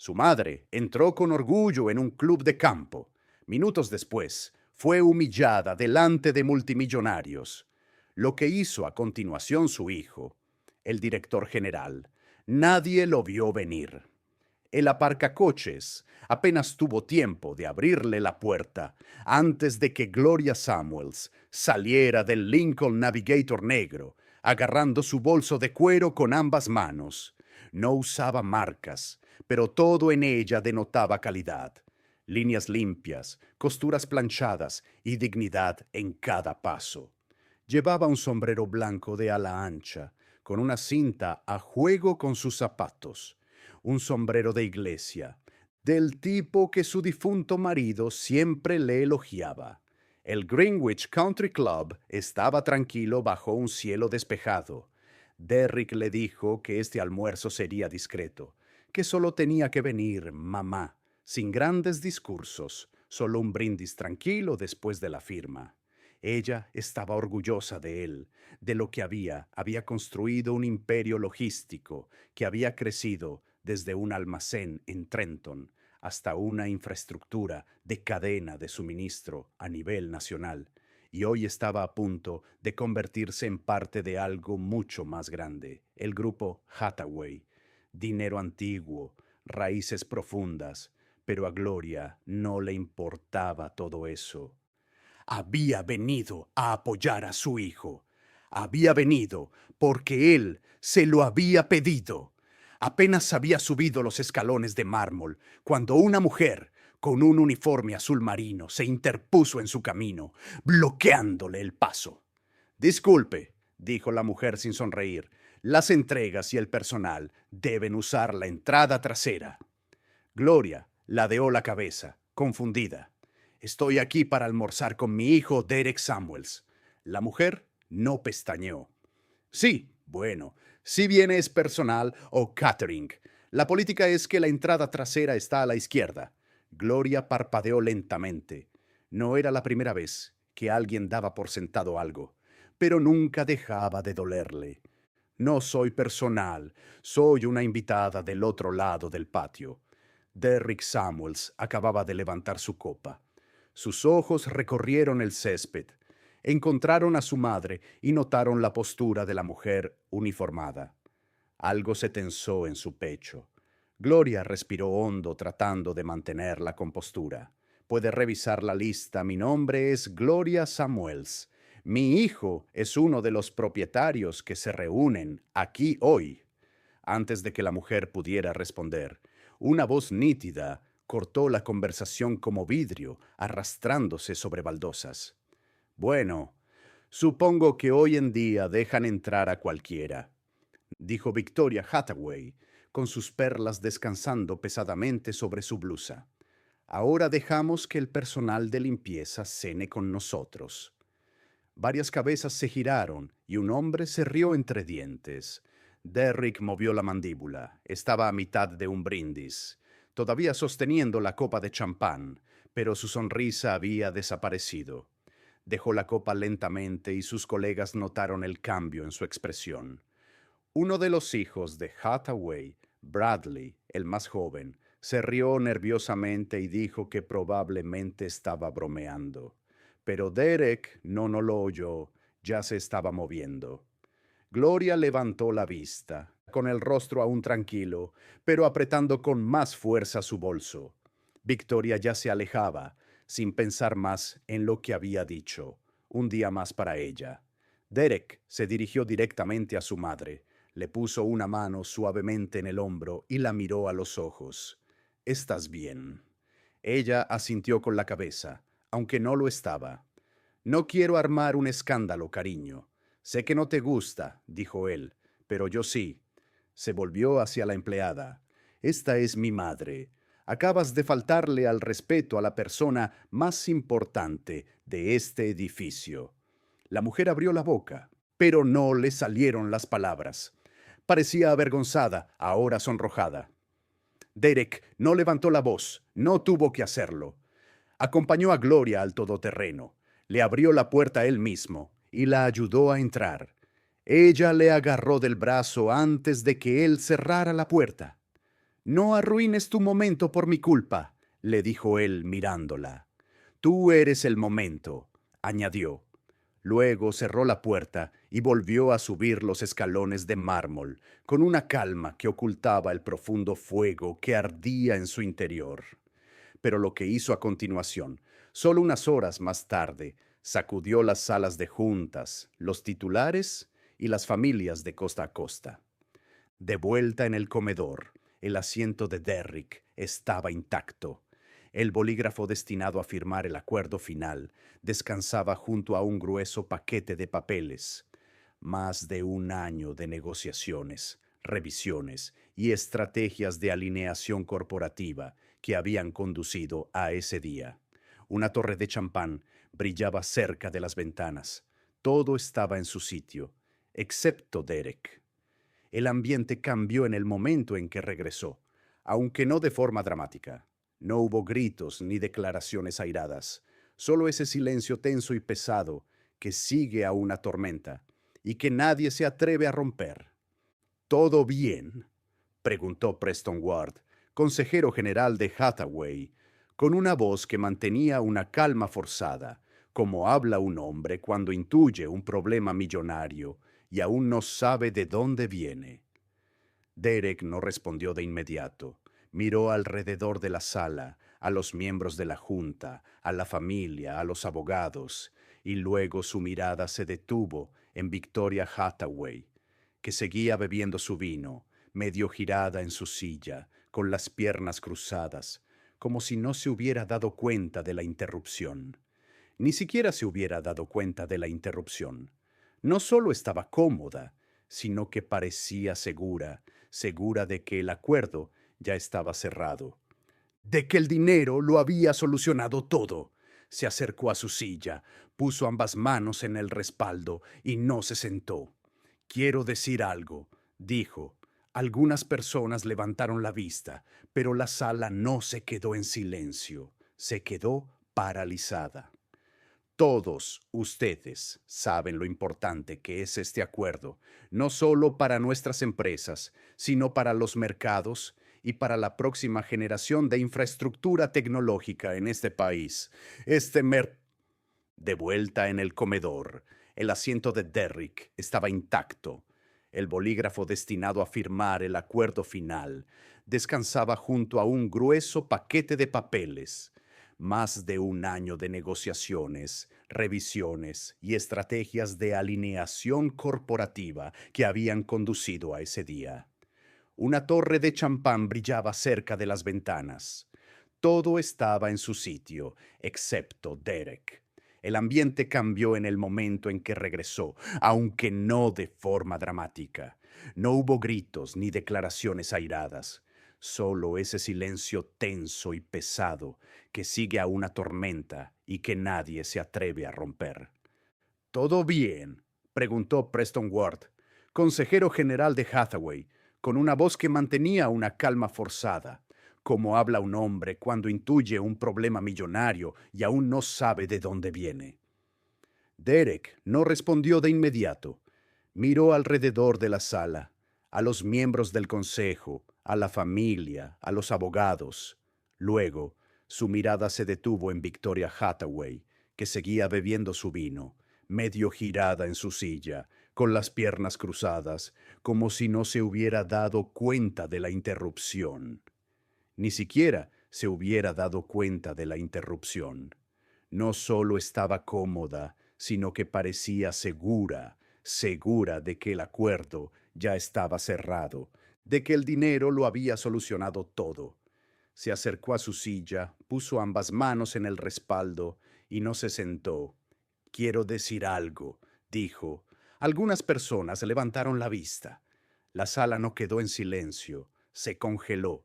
Su madre entró con orgullo en un club de campo. Minutos después, fue humillada delante de multimillonarios. Lo que hizo a continuación su hijo, el director general, nadie lo vio venir. El aparcacoches apenas tuvo tiempo de abrirle la puerta antes de que Gloria Samuels saliera del Lincoln Navigator negro, agarrando su bolso de cuero con ambas manos. No usaba marcas, pero todo en ella denotaba calidad. Líneas limpias, costuras planchadas y dignidad en cada paso. Llevaba un sombrero blanco de ala ancha, con una cinta a juego con sus zapatos, un sombrero de iglesia, del tipo que su difunto marido siempre le elogiaba. El Greenwich Country Club estaba tranquilo bajo un cielo despejado. Derrick le dijo que este almuerzo sería discreto, que solo tenía que venir mamá, sin grandes discursos, solo un brindis tranquilo después de la firma. Ella estaba orgullosa de él, de lo que había construido un imperio logístico que había crecido desde un almacén en Trenton hasta una infraestructura de cadena de suministro a nivel nacional, y hoy estaba a punto de convertirse en parte de algo mucho más grande, el grupo Hathaway. Dinero antiguo, raíces profundas, pero a Gloria no le importaba todo eso. Había venido a apoyar a su hijo. Había venido porque él se lo había pedido. Apenas había subido los escalones de mármol cuando una mujer con un uniforme azul marino se interpuso en su camino, bloqueándole el paso. Disculpe, dijo la mujer sin sonreír. Las entregas y el personal deben usar la entrada trasera. Gloria ladeó la cabeza, confundida. Estoy aquí para almorzar con mi hijo Derek Samuels. La mujer no pestañeó. Sí, bueno, si bien es personal o catering. La política es que la entrada trasera está a la izquierda. Gloria parpadeó lentamente. No era la primera vez que alguien daba por sentado algo, pero nunca dejaba de dolerle. No soy personal, soy una invitada del otro lado del patio. Derrick Samuels acababa de levantar su copa. Sus ojos recorrieron el césped, encontraron a su madre y notaron la postura de la mujer uniformada. Algo se tensó en su pecho. Gloria respiró hondo tratando de mantener la compostura. Puede revisar la lista. Mi nombre es Gloria Samuels. Mi hijo es uno de los propietarios que se reúnen aquí hoy. Antes de que la mujer pudiera responder, una voz nítida cortó la conversación como vidrio, arrastrándose sobre baldosas. Bueno, supongo que hoy en día dejan entrar a cualquiera, dijo Victoria Hathaway, con sus perlas descansando pesadamente sobre su blusa. Ahora dejamos que el personal de limpieza cene con nosotros. Varias cabezas se giraron y un hombre se rió entre dientes. Derrick movió la mandíbula. Estaba a mitad de un brindis, todavía sosteniendo la copa de champán, pero su sonrisa había desaparecido. Dejó la copa lentamente y sus colegas notaron el cambio en su expresión. Uno de los hijos de Hathaway, Bradley, el más joven, se rió nerviosamente y dijo que probablemente estaba bromeando. Pero Derek no lo oyó, ya se estaba moviendo. Gloria levantó la vista, con el rostro aún tranquilo, pero apretando con más fuerza su bolso. Victoria ya se alejaba, sin pensar más en lo que había dicho. Un día más para ella. Derek se dirigió directamente a su madre, le puso una mano suavemente en el hombro y la miró a los ojos. ¿Estás bien? Ella asintió con la cabeza, aunque no lo estaba. No quiero armar un escándalo, cariño. Sé que no te gusta, dijo él, pero yo sí. Se volvió hacia la empleada. Esta es mi madre. Acabas de faltarle al respeto a la persona más importante de este edificio. La mujer abrió la boca, pero no le salieron las palabras. Parecía avergonzada, ahora sonrojada. Derek no levantó la voz, no tuvo que hacerlo. Acompañó a Gloria al todoterreno, le abrió la puerta él mismo y la ayudó a entrar. Ella le agarró del brazo antes de que él cerrara la puerta. No arruines tu momento por mi culpa, le dijo él mirándola. Tú eres el momento, añadió. Luego cerró la puerta y volvió a subir los escalones de mármol, con una calma que ocultaba el profundo fuego que ardía en su interior. Pero lo que hizo a continuación, solo unas horas más tarde, sacudió las salas de juntas, los titulares y las familias de costa a costa. De vuelta en el comedor, el asiento de Derrick estaba intacto. El bolígrafo destinado a firmar el acuerdo final descansaba junto a un grueso paquete de papeles. Más de un año de negociaciones, revisiones y estrategias de alineación corporativa que habían conducido a ese día. Una torre de champán brillaba cerca de las ventanas. Todo estaba en su sitio, excepto Derek. El ambiente cambió en el momento en que regresó, aunque no de forma dramática. No hubo gritos ni declaraciones airadas, solo ese silencio tenso y pesado que sigue a una tormenta y que nadie se atreve a romper. ¿Todo bien?, preguntó Preston Ward, consejero general de Hathaway, con una voz que mantenía una calma forzada, como habla un hombre cuando intuye un problema millonario y aún no sabe de dónde viene. Derek no respondió de inmediato. Miró alrededor de la sala, a los miembros de la junta, a la familia, a los abogados, y luego su mirada se detuvo en Victoria Hathaway, que seguía bebiendo su vino, medio girada en su silla, con las piernas cruzadas, como si no se hubiera dado cuenta de la interrupción. Ni siquiera se hubiera dado cuenta de la interrupción. No solo estaba cómoda, sino que parecía segura, segura de que el acuerdo ya estaba cerrado, de que el dinero lo había solucionado todo. Se acercó a su silla, puso ambas manos en el respaldo y no se sentó. Quiero decir algo, dijo. Algunas personas levantaron la vista, pero la sala no se quedó en silencio, se quedó paralizada. Todos ustedes saben lo importante que es este acuerdo, no solo para nuestras empresas, sino para los mercados y para la próxima generación de infraestructura tecnológica en este país. Este mer... De vuelta en el comedor, el asiento de Derrick estaba intacto. El bolígrafo destinado a firmar el acuerdo final descansaba junto a un grueso paquete de papeles. Más de un año de negociaciones, revisiones y estrategias de alineación corporativa que habían conducido a ese día. Una torre de champán brillaba cerca de las ventanas. Todo estaba en su sitio, excepto Derek. El ambiente cambió en el momento en que regresó, aunque no de forma dramática. No hubo gritos ni declaraciones airadas, solo ese silencio tenso y pesado que sigue a una tormenta y que nadie se atreve a romper. ¿Todo bien?, preguntó Preston Ward, consejero general de Hathaway, con una voz que mantenía una calma forzada, como habla un hombre cuando intuye un problema millonario y aún no sabe de dónde viene. Derek no respondió de inmediato. Miró alrededor de la sala, a los miembros del consejo, a la familia, a los abogados. Luego, su mirada se detuvo en Victoria Hathaway, que seguía bebiendo su vino, medio girada en su silla, con las piernas cruzadas, como si no se hubiera dado cuenta de la interrupción. Ni siquiera se hubiera dado cuenta de la interrupción. No solo estaba cómoda, sino que parecía segura, segura de que el acuerdo ya estaba cerrado, de que el dinero lo había solucionado todo. Se acercó a su silla, puso ambas manos en el respaldo y no se sentó. Quiero decir algo, dijo. Algunas personas levantaron la vista. La sala no quedó en silencio, se congeló.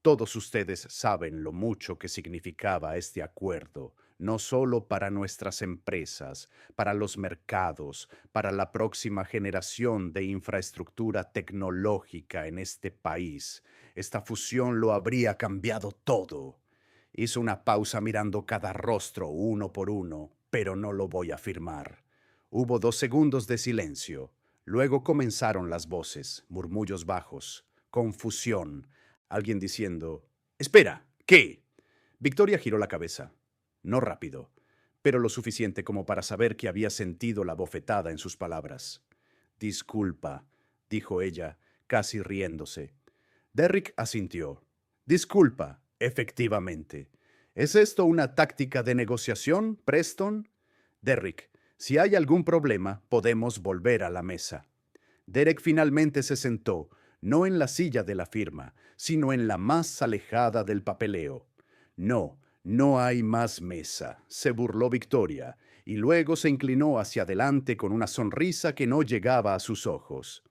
Todos ustedes saben lo mucho que significaba este acuerdo, no solo para nuestras empresas, para los mercados, para la próxima generación de infraestructura tecnológica en este país. Esta fusión lo habría cambiado todo. Hizo una pausa mirando cada rostro uno por uno, pero no lo voy a afirmar. Hubo 2 segundos de silencio. Luego comenzaron las voces, murmullos bajos, confusión, Alguien diciendo, «Espera, ¿qué?» Victoria giró la cabeza. No rápido, pero lo suficiente como para saber que había sentido la bofetada en sus palabras. «Disculpa», dijo ella, casi riéndose. Derrick asintió. «Disculpa, efectivamente. ¿Es esto una táctica de negociación, Preston?» «Derrick, si hay algún problema, podemos volver a la mesa». Derek finalmente se sentó, no en la silla de la firma, sino en la más alejada del papeleo. «No, no hay más mesa», se burló Victoria, y luego se inclinó hacia adelante con una sonrisa que no llegaba a sus ojos.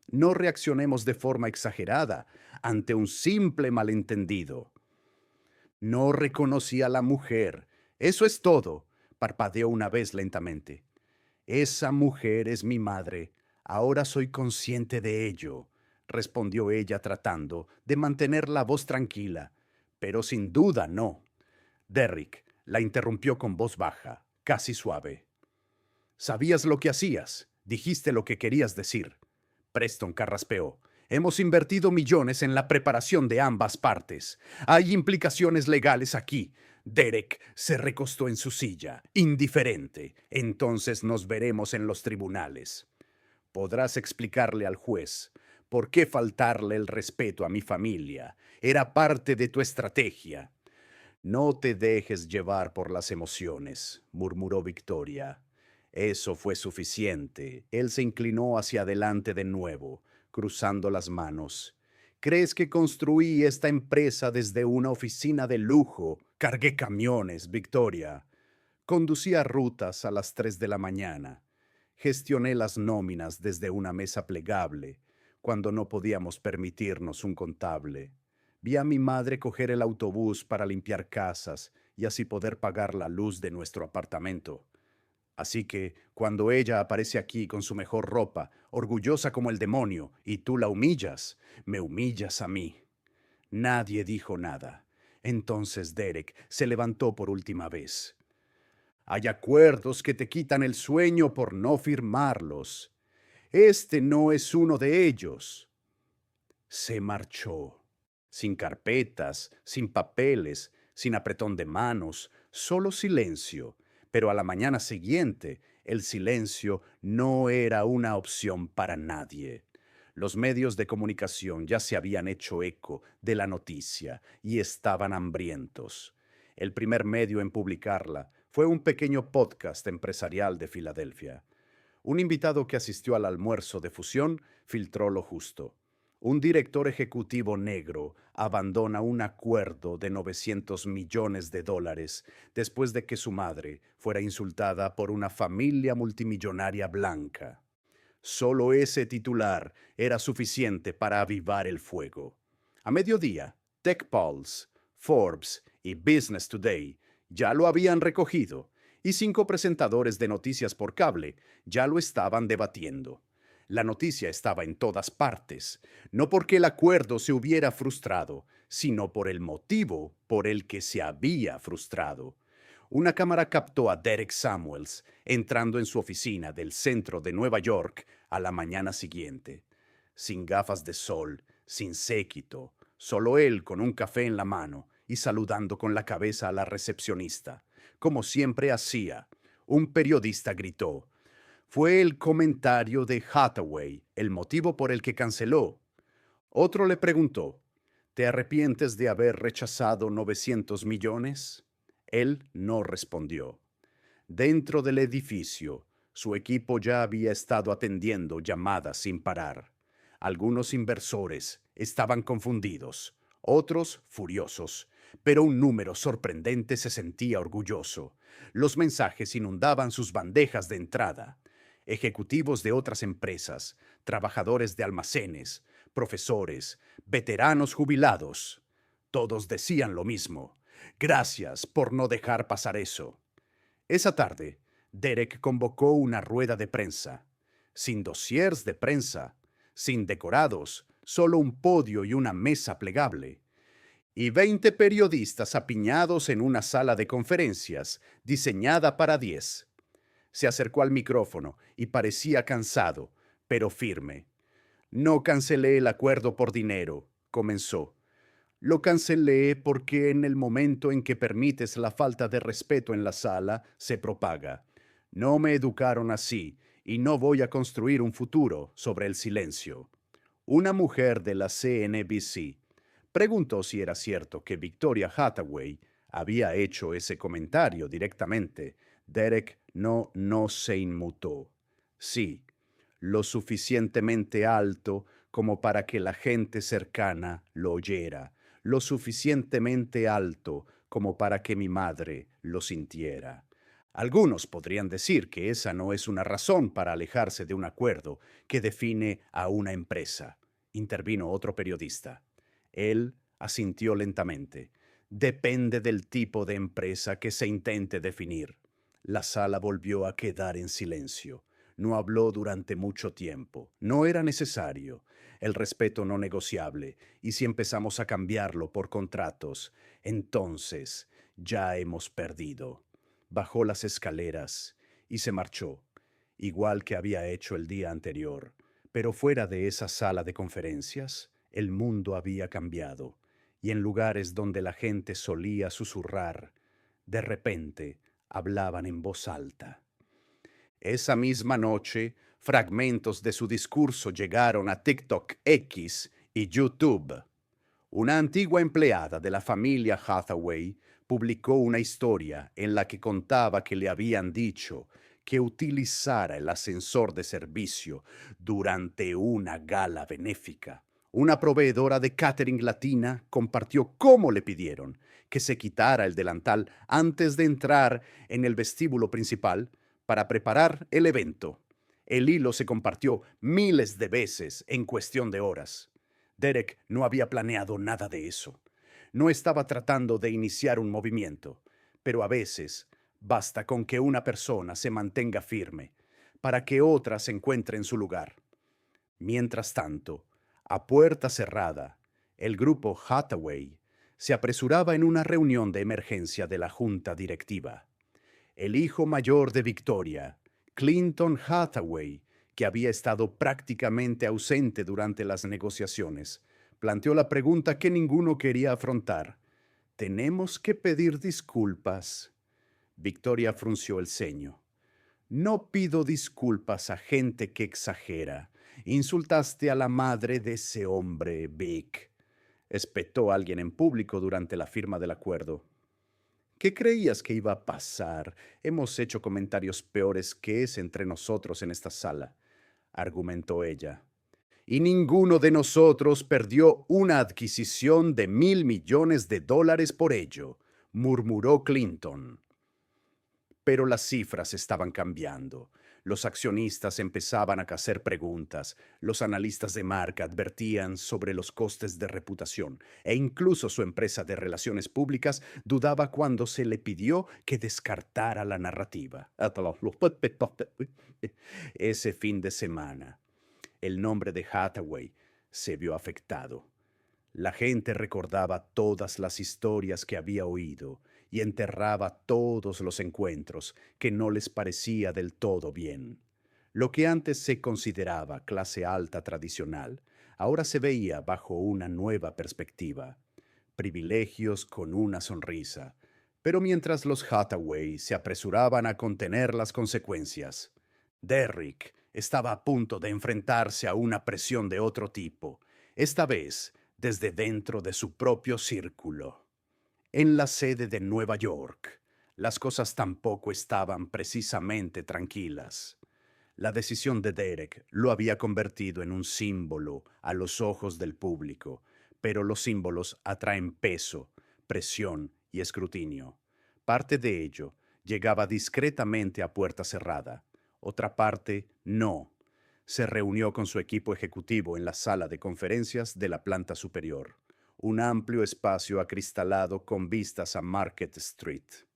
«No reaccionemos de forma exagerada ante un simple malentendido». «No reconocí a la mujer. Eso es todo», parpadeó una vez lentamente. «Esa mujer es mi madre. Ahora soy consciente de ello», respondió ella tratando de mantener la voz tranquila. «Pero sin duda no». Derrick la interrumpió con voz baja, casi suave. «Sabías lo que hacías. Dijiste lo que querías decir». Preston carraspeó. «Hemos invertido millones en la preparación de ambas partes. Hay implicaciones legales aquí». Derek se recostó en su silla, indiferente. «Entonces nos veremos en los tribunales. Podrás explicarle al juez por qué faltarle el respeto a mi familia era parte de tu estrategia». «No te dejes llevar por las emociones», murmuró Victoria. Eso fue suficiente. Él se inclinó hacia adelante de nuevo, cruzando las manos. «¿Crees que construí esta empresa desde una oficina de lujo? Cargué camiones, Victoria. Conducía rutas a las 3 de la mañana. Gestioné las nóminas desde una mesa plegable, cuando no podíamos permitirnos un contable. Vi a mi madre coger el autobús para limpiar casas y así poder pagar la luz de nuestro apartamento. Así que, cuando ella aparece aquí con su mejor ropa, orgullosa como el demonio, y tú la humillas, me humillas a mí». Nadie dijo nada. Entonces Derek se levantó por última vez. «Hay acuerdos que te quitan el sueño por no firmarlos. Este no es uno de ellos». Se marchó, sin carpetas, sin papeles, sin apretón de manos, solo silencio. Pero a la mañana siguiente, el silencio no era una opción para nadie. Los medios de comunicación ya se habían hecho eco de la noticia y estaban hambrientos. El primer medio en publicarla fue un pequeño podcast empresarial de Filadelfia. Un invitado que asistió al almuerzo de fusión filtró lo justo. Un director ejecutivo negro abandona un acuerdo de $900 millones después de que su madre fuera insultada por una familia multimillonaria blanca. Solo ese titular era suficiente para avivar el fuego. A mediodía, TechPulse, Forbes y Business Today ya lo habían recogido y 5 presentadores de noticias por cable ya lo estaban debatiendo. La noticia estaba en todas partes, no porque el acuerdo se hubiera frustrado, sino por el motivo por el que se había frustrado. Una cámara captó a Derek Samuels entrando en su oficina del centro de Nueva York a la mañana siguiente. Sin gafas de sol, sin séquito, solo él con un café en la mano y saludando con la cabeza a la recepcionista, como siempre hacía. Un periodista gritó: «Fue el comentario de Hathaway el motivo por el que canceló». Otro le preguntó: «¿Te arrepientes de haber rechazado 900 millones?» Él no respondió. Dentro del edificio, su equipo ya había estado atendiendo llamadas sin parar. Algunos inversores estaban confundidos, otros furiosos, pero un número sorprendente se sentía orgulloso. Los mensajes inundaban sus bandejas de entrada. Ejecutivos de otras empresas, trabajadores de almacenes, profesores, veteranos jubilados. Todos decían lo mismo: «Gracias por no dejar pasar eso». Esa tarde, Derek convocó una rueda de prensa, sin dossiers de prensa, sin decorados, solo un podio y una mesa plegable, y 20 periodistas apiñados en una sala de conferencias diseñada para 10. Se acercó al micrófono y parecía cansado, pero firme. «No cancelé el acuerdo por dinero», comenzó. Lo cancelé porque en el momento en que permites la falta de respeto en la sala, se propaga. No me educaron así y no voy a construir un futuro sobre el silencio. Una mujer de la CNBC preguntó si era cierto que Victoria Hathaway había hecho ese comentario directamente. Derek no se inmutó. Sí, lo suficientemente alto como para que la gente cercana lo oyera, lo suficientemente alto como para que mi madre lo sintiera. Algunos podrían decir que esa no es una razón para alejarse de un acuerdo que define a una empresa, intervino otro periodista. Él asintió lentamente. Depende del tipo de empresa que se intente definir. La sala volvió a quedar en silencio. No habló durante mucho tiempo. No era necesario. El respeto no negociable. Y si empezamos a cambiarlo por contratos, entonces ya hemos perdido. Bajó las escaleras y se marchó, igual que había hecho el día anterior. Pero fuera de esa sala de conferencias, el mundo había cambiado, y en lugares donde la gente solía susurrar, de repente hablaban en voz alta. Esa misma noche, fragmentos de su discurso llegaron a TikTok X y YouTube. Una antigua empleada de la familia Hathaway publicó una historia en la que contaba que le habían dicho que utilizara el ascensor de servicio durante una gala benéfica. Una proveedora de catering latina compartió cómo le pidieron que se quitara el delantal antes de entrar en el vestíbulo principal para preparar el evento. El hilo se compartió miles de veces en cuestión de horas. Derek no había planeado nada de eso. No estaba tratando de iniciar un movimiento, pero a veces basta con que una persona se mantenga firme para que otra se encuentre en su lugar. Mientras tanto, a puerta cerrada, el grupo Hathaway se apresuraba en una reunión de emergencia de la junta directiva. El hijo mayor de Victoria, Clinton Hathaway, que había estado prácticamente ausente durante las negociaciones, planteó la pregunta que ninguno quería afrontar. ¿Tenemos que pedir disculpas? Victoria frunció el ceño. No pido disculpas a gente que exagera. Insultaste a la madre de ese hombre, Vic, espetó alguien en público durante la firma del acuerdo. ¿Qué creías que iba a pasar? Hemos hecho comentarios peores que ese entre nosotros en esta sala, argumentó ella. Y ninguno de nosotros perdió una adquisición de $1.000 millones por ello, murmuró Clinton. Pero las cifras estaban cambiando. Los accionistas empezaban a hacer preguntas, los analistas de marca advertían sobre los costes de reputación e incluso su empresa de relaciones públicas dudaba cuando se le pidió que descartara la narrativa. Ese fin de semana, el nombre de Hathaway se vio afectado. La gente recordaba todas las historias que había oído y enterraba todos los encuentros que no les parecía del todo bien. Lo que antes se consideraba clase alta tradicional, ahora se veía bajo una nueva perspectiva. Privilegios con una sonrisa. Pero mientras los Hathaway se apresuraban a contener las consecuencias, Derrick estaba a punto de enfrentarse a una presión de otro tipo, esta vez desde dentro de su propio círculo. En la sede de Nueva York, las cosas tampoco estaban precisamente tranquilas. La decisión de Derek lo había convertido en un símbolo a los ojos del público, pero los símbolos atraen peso, presión y escrutinio. Parte de ello llegaba discretamente a puerta cerrada, otra parte no. Se reunió con su equipo ejecutivo en la sala de conferencias de la planta superior, un amplio espacio acristalado con vistas a Market Street.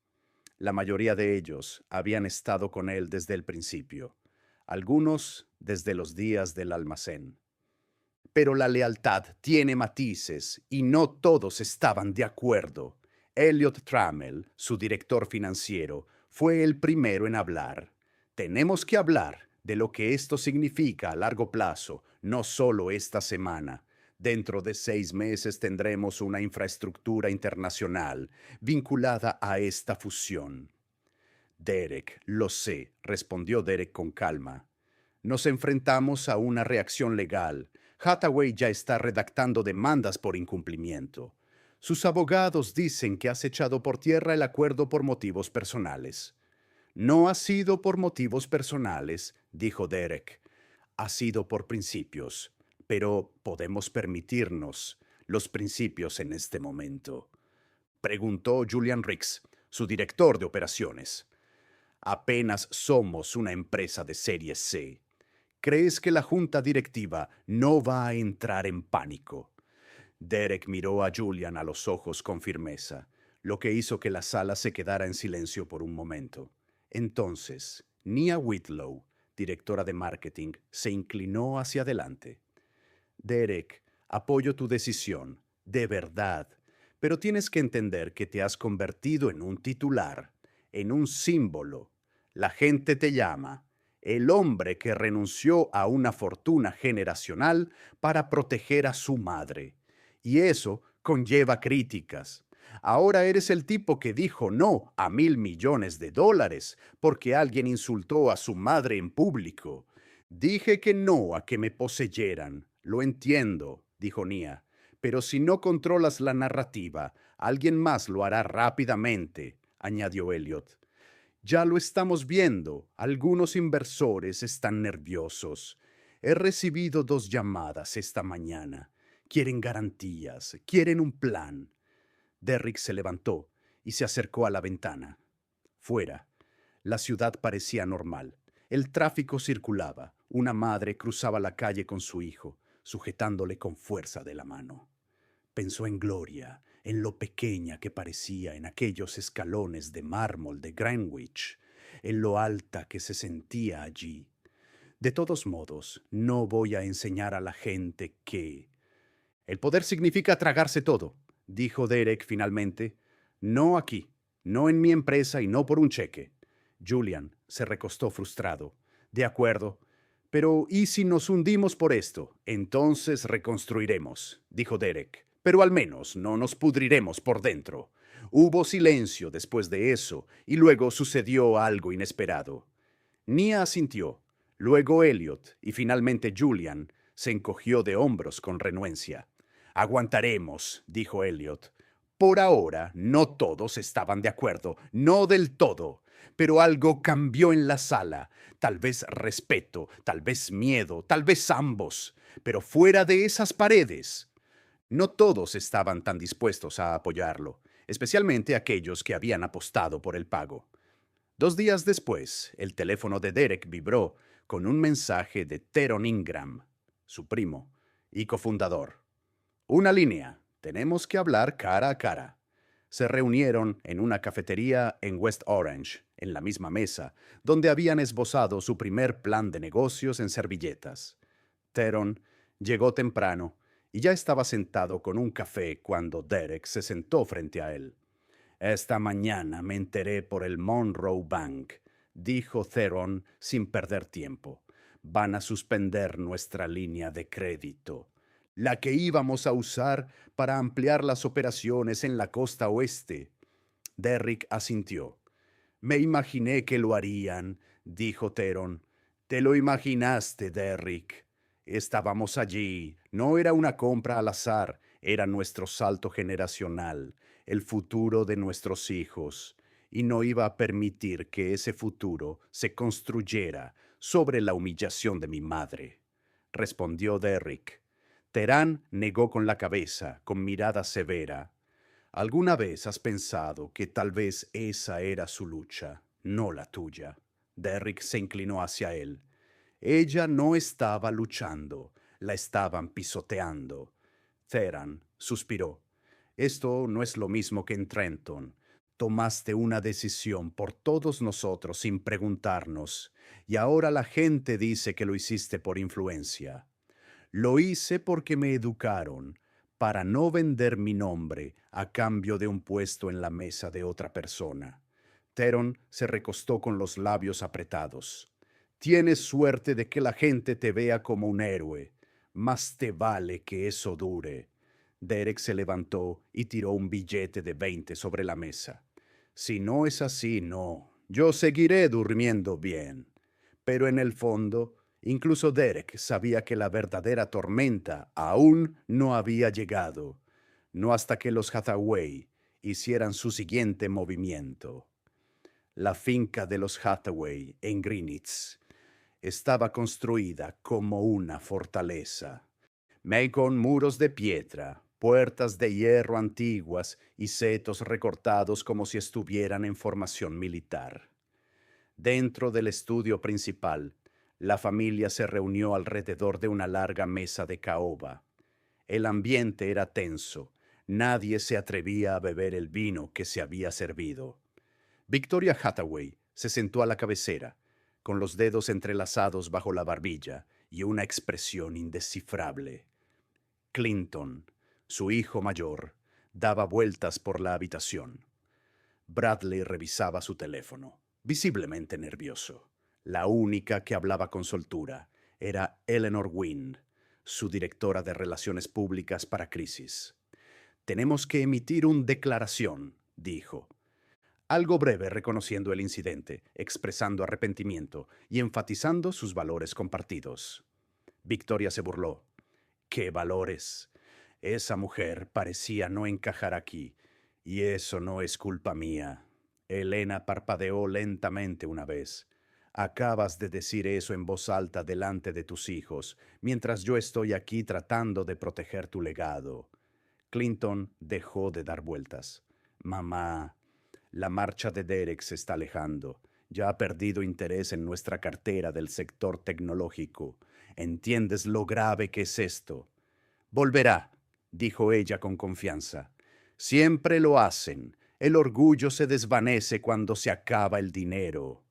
La mayoría de ellos habían estado con él desde el principio, algunos desde los días del almacén. Pero la lealtad tiene matices y no todos estaban de acuerdo. Elliot Trammell, su director financiero, fue el primero en hablar. Tenemos que hablar de lo que esto significa a largo plazo, no solo esta semana. Dentro de 6 meses tendremos una infraestructura internacional vinculada a esta fusión. Derek, lo sé, respondió Derek con calma. Nos enfrentamos a una reacción legal. Hathaway ya está redactando demandas por incumplimiento. Sus abogados dicen que has echado por tierra el acuerdo por motivos personales. No ha sido por motivos personales, dijo Derek. Ha sido por principios, pero podemos permitirnos los principios en este momento. Preguntó Julian Ricks, su director de operaciones. Apenas somos una empresa de serie C. ¿Crees que la junta directiva no va a entrar en pánico? Derek miró a Julian a los ojos con firmeza, lo que hizo que la sala se quedara en silencio por un momento. Entonces, Nia Whitlow, directora de marketing, se inclinó hacia adelante. Derek, apoyo tu decisión, de verdad, pero tienes que entender que te has convertido en un titular, en un símbolo. La gente te llama el hombre que renunció a una fortuna generacional para proteger a su madre. Y eso conlleva críticas. Ahora eres el tipo que dijo no a $1.000 millones porque alguien insultó a su madre en público. Dije que no a que me poseyeran. Lo entiendo, dijo Nia, pero si no controlas la narrativa, alguien más lo hará rápidamente, añadió Elliot. Ya lo estamos viendo. Algunos inversores están nerviosos. He recibido 2 llamadas esta mañana. Quieren garantías, quieren un plan. Derrick se levantó y se acercó a la ventana. Fuera, la ciudad parecía normal. El tráfico circulaba. Una madre cruzaba la calle con su hijo, sujetándole con fuerza de la mano. Pensó en Gloria, en lo pequeña que parecía en aquellos escalones de mármol de Greenwich, en lo alta que se sentía allí. De todos modos, no voy a enseñar a la gente que... El poder significa tragarse todo, dijo Derek finalmente. No aquí, no en mi empresa y no por un cheque. Julian se recostó frustrado. De acuerdo, pero ¿y si nos hundimos por esto? Entonces reconstruiremos, dijo Derek. Pero al menos no nos pudriremos por dentro. Hubo silencio después de eso, y luego sucedió algo inesperado. Nia asintió, luego Elliot, y finalmente Julian se encogió de hombros con renuencia. Aguantaremos, dijo Elliot. Por ahora, no todos estaban de acuerdo, no del todo, pero algo cambió en la sala. Tal vez respeto, tal vez miedo, tal vez ambos, pero fuera de esas paredes. No todos estaban tan dispuestos a apoyarlo, especialmente aquellos que habían apostado por el pago. 2 días después, el teléfono de Derek vibró con un mensaje de Teron Ingram, su primo y cofundador. Una línea. Tenemos que hablar cara a cara. Se reunieron en una cafetería en West Orange, en la misma mesa, donde habían esbozado su primer plan de negocios en servilletas. Teron llegó temprano y ya estaba sentado con un café cuando Derek se sentó frente a él. Esta mañana me enteré por el Monroe Bank, dijo Theron sin perder tiempo. Van a suspender nuestra línea de crédito, la que íbamos a usar para ampliar las operaciones en la costa oeste. Derrick asintió. Me imaginé que lo harían, dijo Theron. Te lo imaginaste, Derrick. Estábamos allí. No era una compra al azar, era nuestro salto generacional, el futuro de nuestros hijos, y no iba a permitir que ese futuro se construyera sobre la humillación de mi madre, respondió Derrick. Terán negó con la cabeza, con mirada severa. ¿Alguna vez has pensado que tal vez esa era su lucha, no la tuya? Derrick se inclinó hacia él. Ella no estaba luchando, la estaban pisoteando. Theron suspiró. Esto no es lo mismo que en Trenton. Tomaste una decisión por todos nosotros sin preguntarnos, y ahora la gente dice que lo hiciste por influencia. Lo hice porque me educaron, para no vender mi nombre a cambio de un puesto en la mesa de otra persona. Theron se recostó con los labios apretados. Tienes suerte de que la gente te vea como un héroe. Más te vale que eso dure. Derek se levantó y tiró un billete de 20 sobre la mesa. Si no es así, no. Yo seguiré durmiendo bien. Pero en el fondo, incluso Derek sabía que la verdadera tormenta aún no había llegado, no hasta que los Hathaway hicieran su siguiente movimiento. La finca de los Hathaway en Greenwich estaba construida como una fortaleza, con muros de piedra, puertas de hierro antiguas y setos recortados como si estuvieran en formación militar. Dentro del estudio principal, la familia se reunió alrededor de una larga mesa de caoba. El ambiente era tenso. Nadie se atrevía a beber el vino que se había servido. Victoria Hathaway se sentó a la cabecera, con los dedos entrelazados bajo la barbilla y una expresión indescifrable. Clinton, su hijo mayor, daba vueltas por la habitación. Bradley revisaba su teléfono, visiblemente nervioso. La única que hablaba con soltura era Eleanor Wynne, su directora de Relaciones Públicas para Crisis. «Tenemos que emitir una declaración», dijo. Algo breve reconociendo el incidente, expresando arrepentimiento y enfatizando sus valores compartidos. Victoria se burló. «¿Qué valores? Esa mujer parecía no encajar aquí, y eso no es culpa mía». Elena parpadeó lentamente una vez. «Acabas de decir eso en voz alta delante de tus hijos, mientras yo estoy aquí tratando de proteger tu legado». Clinton dejó de dar vueltas. «Mamá, la marcha de Derek se está alejando. Ya ha perdido interés en nuestra cartera del sector tecnológico. ¿Entiendes lo grave que es esto?» «Volverá», dijo ella con confianza. «Siempre lo hacen. El orgullo se desvanece cuando se acaba el dinero».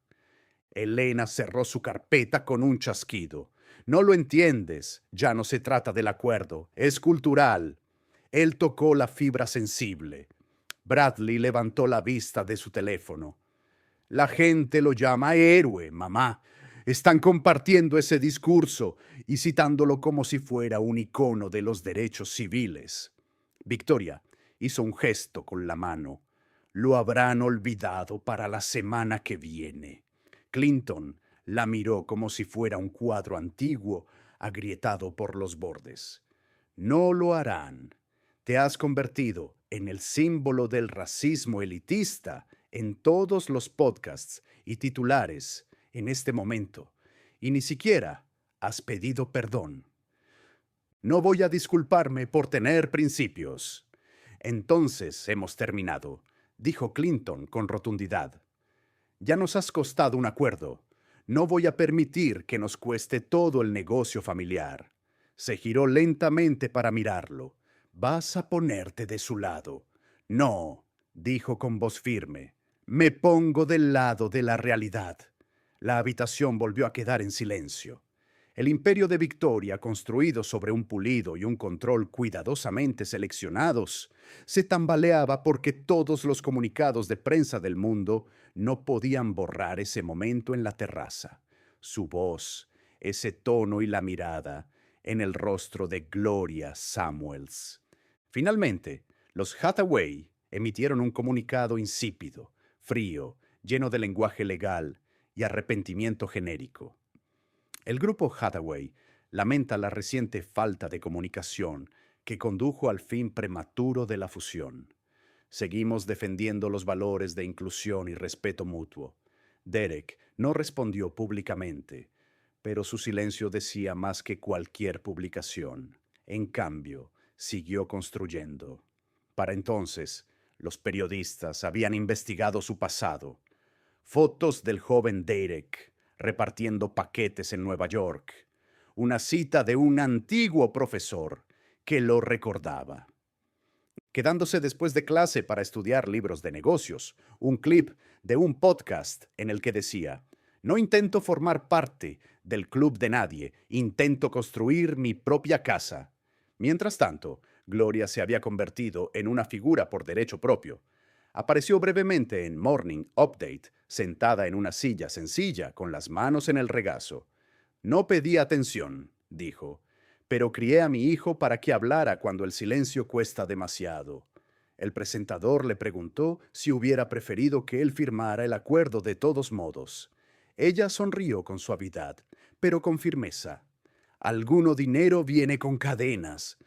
Elena cerró su carpeta con un chasquido. «No lo entiendes. Ya no se trata del acuerdo. Es cultural». Él tocó la fibra sensible. Bradley levantó la vista de su teléfono. «La gente lo llama héroe, mamá. Están compartiendo ese discurso y citándolo como si fuera un icono de los derechos civiles». Victoria hizo un gesto con la mano. «Lo habrán olvidado para la semana que viene». Clinton la miró como si fuera un cuadro antiguo, agrietado por los bordes. «No lo harán. Te has convertido en el símbolo del racismo elitista en todos los podcasts y titulares en este momento, y ni siquiera has pedido perdón». «No voy a disculparme por tener principios». «Entonces hemos terminado», dijo Clinton con rotundidad. «Ya nos has costado un acuerdo. No voy a permitir que nos cueste todo el negocio familiar». Se giró lentamente para mirarlo. «Vas a ponerte de su lado». «No», dijo con voz firme. «Me pongo del lado de la realidad». La habitación volvió a quedar en silencio. El imperio de Victoria, construido sobre un pulido y un control cuidadosamente seleccionados, se tambaleaba porque todos los comunicados de prensa del mundo no podían borrar ese momento en la terraza. Su voz, ese tono y la mirada en el rostro de Gloria Samuels. Finalmente, los Hathaway emitieron un comunicado insípido, frío, lleno de lenguaje legal y arrepentimiento genérico. El grupo Hathaway lamenta la reciente falta de comunicación que condujo al fin prematuro de la fusión. Seguimos defendiendo los valores de inclusión y respeto mutuo. Derek no respondió públicamente, pero su silencio decía más que cualquier publicación. En cambio, siguió construyendo. Para entonces, los periodistas habían investigado su pasado. Fotos del joven Derek repartiendo paquetes en Nueva York. Una cita de un antiguo profesor que lo recordaba. Quedándose después de clase para estudiar libros de negocios. Un clip de un podcast en el que decía: «No intento formar parte del club de nadie, intento construir mi propia casa». Mientras tanto, Gloria se había convertido en una figura por derecho propio. Apareció brevemente en Morning Update, sentada en una silla sencilla, con las manos en el regazo. «No pedí atención», dijo, pero crié a mi hijo para que hablara cuando el silencio cuesta demasiado. El presentador le preguntó si hubiera preferido que él firmara el acuerdo de todos modos. Ella sonrió con suavidad, pero con firmeza. Alguno dinero viene con cadenas.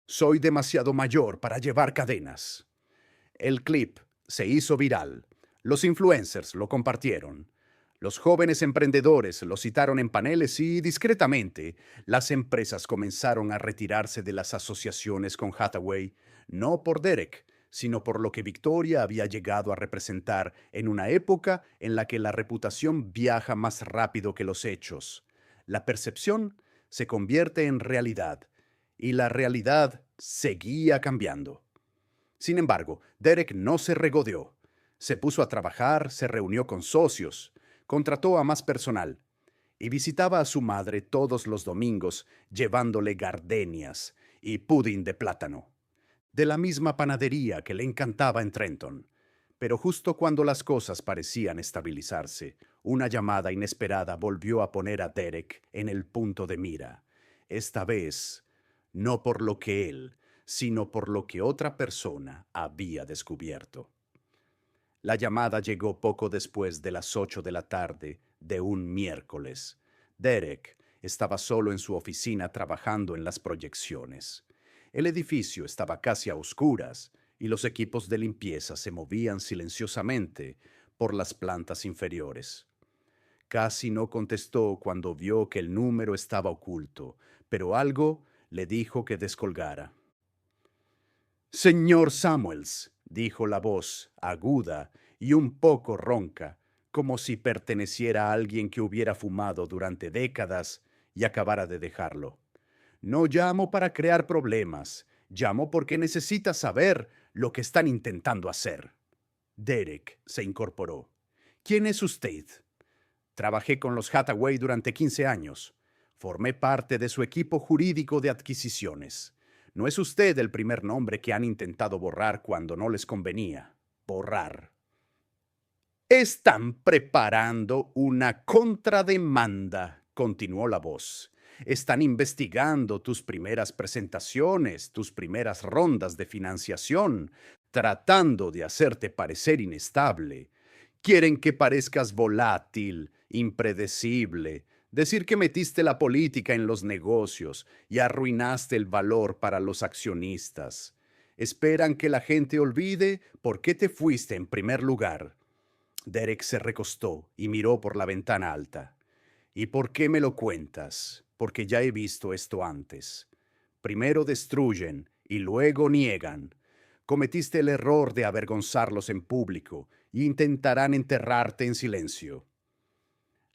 Soy demasiado mayor para llevar cadenas. El clip se hizo viral. Los influencers lo compartieron. Los jóvenes emprendedores lo citaron en paneles y, discretamente, las empresas comenzaron a retirarse de las asociaciones con Hathaway, no por Derek, sino por lo que Victoria había llegado a representar en una época en la que la reputación viaja más rápido que los hechos. La percepción se convierte en realidad, y la realidad seguía cambiando. Sin embargo, Derek no se regodeó. Se puso a trabajar, se reunió con socios, contrató a más personal y visitaba a su madre todos los domingos llevándole gardenias y pudding de plátano, de la misma panadería que le encantaba en Trenton. Pero justo cuando las cosas parecían estabilizarse, una llamada inesperada volvió a poner a Derek en el punto de mira. Esta vez, no por lo que él, sino por lo que otra persona había descubierto. La llamada llegó poco después de las 8 de la tarde de un miércoles. Derek estaba solo en su oficina trabajando en las proyecciones. El edificio estaba casi a oscuras y los equipos de limpieza se movían silenciosamente por las plantas inferiores. Casi no contestó cuando vio que el número estaba oculto, pero algo le dijo que descolgara. Señor Samuels, dijo la voz, aguda y un poco ronca, como si perteneciera a alguien que hubiera fumado durante décadas y acabara de dejarlo. No llamo para crear problemas, llamo porque necesita saber lo que están intentando hacer. Derek se incorporó. ¿Quién es usted? Trabajé con los Hathaway durante 15 años. Formé parte de su equipo jurídico de adquisiciones. No es usted el primer nombre que han intentado borrar cuando no les convenía. Borrar. Están preparando una contrademanda, continuó la voz. Están investigando tus primeras presentaciones, tus primeras rondas de financiación, tratando de hacerte parecer inestable. Quieren que parezcas volátil, impredecible, decir que metiste la política en los negocios y arruinaste el valor para los accionistas. Esperan que la gente olvide por qué te fuiste en primer lugar. Derek se recostó y miró por la ventana alta. ¿Y por qué me lo cuentas? Porque ya he visto esto antes. Primero destruyen y luego niegan. Cometiste el error de avergonzarlos en público y intentarán enterrarte en silencio.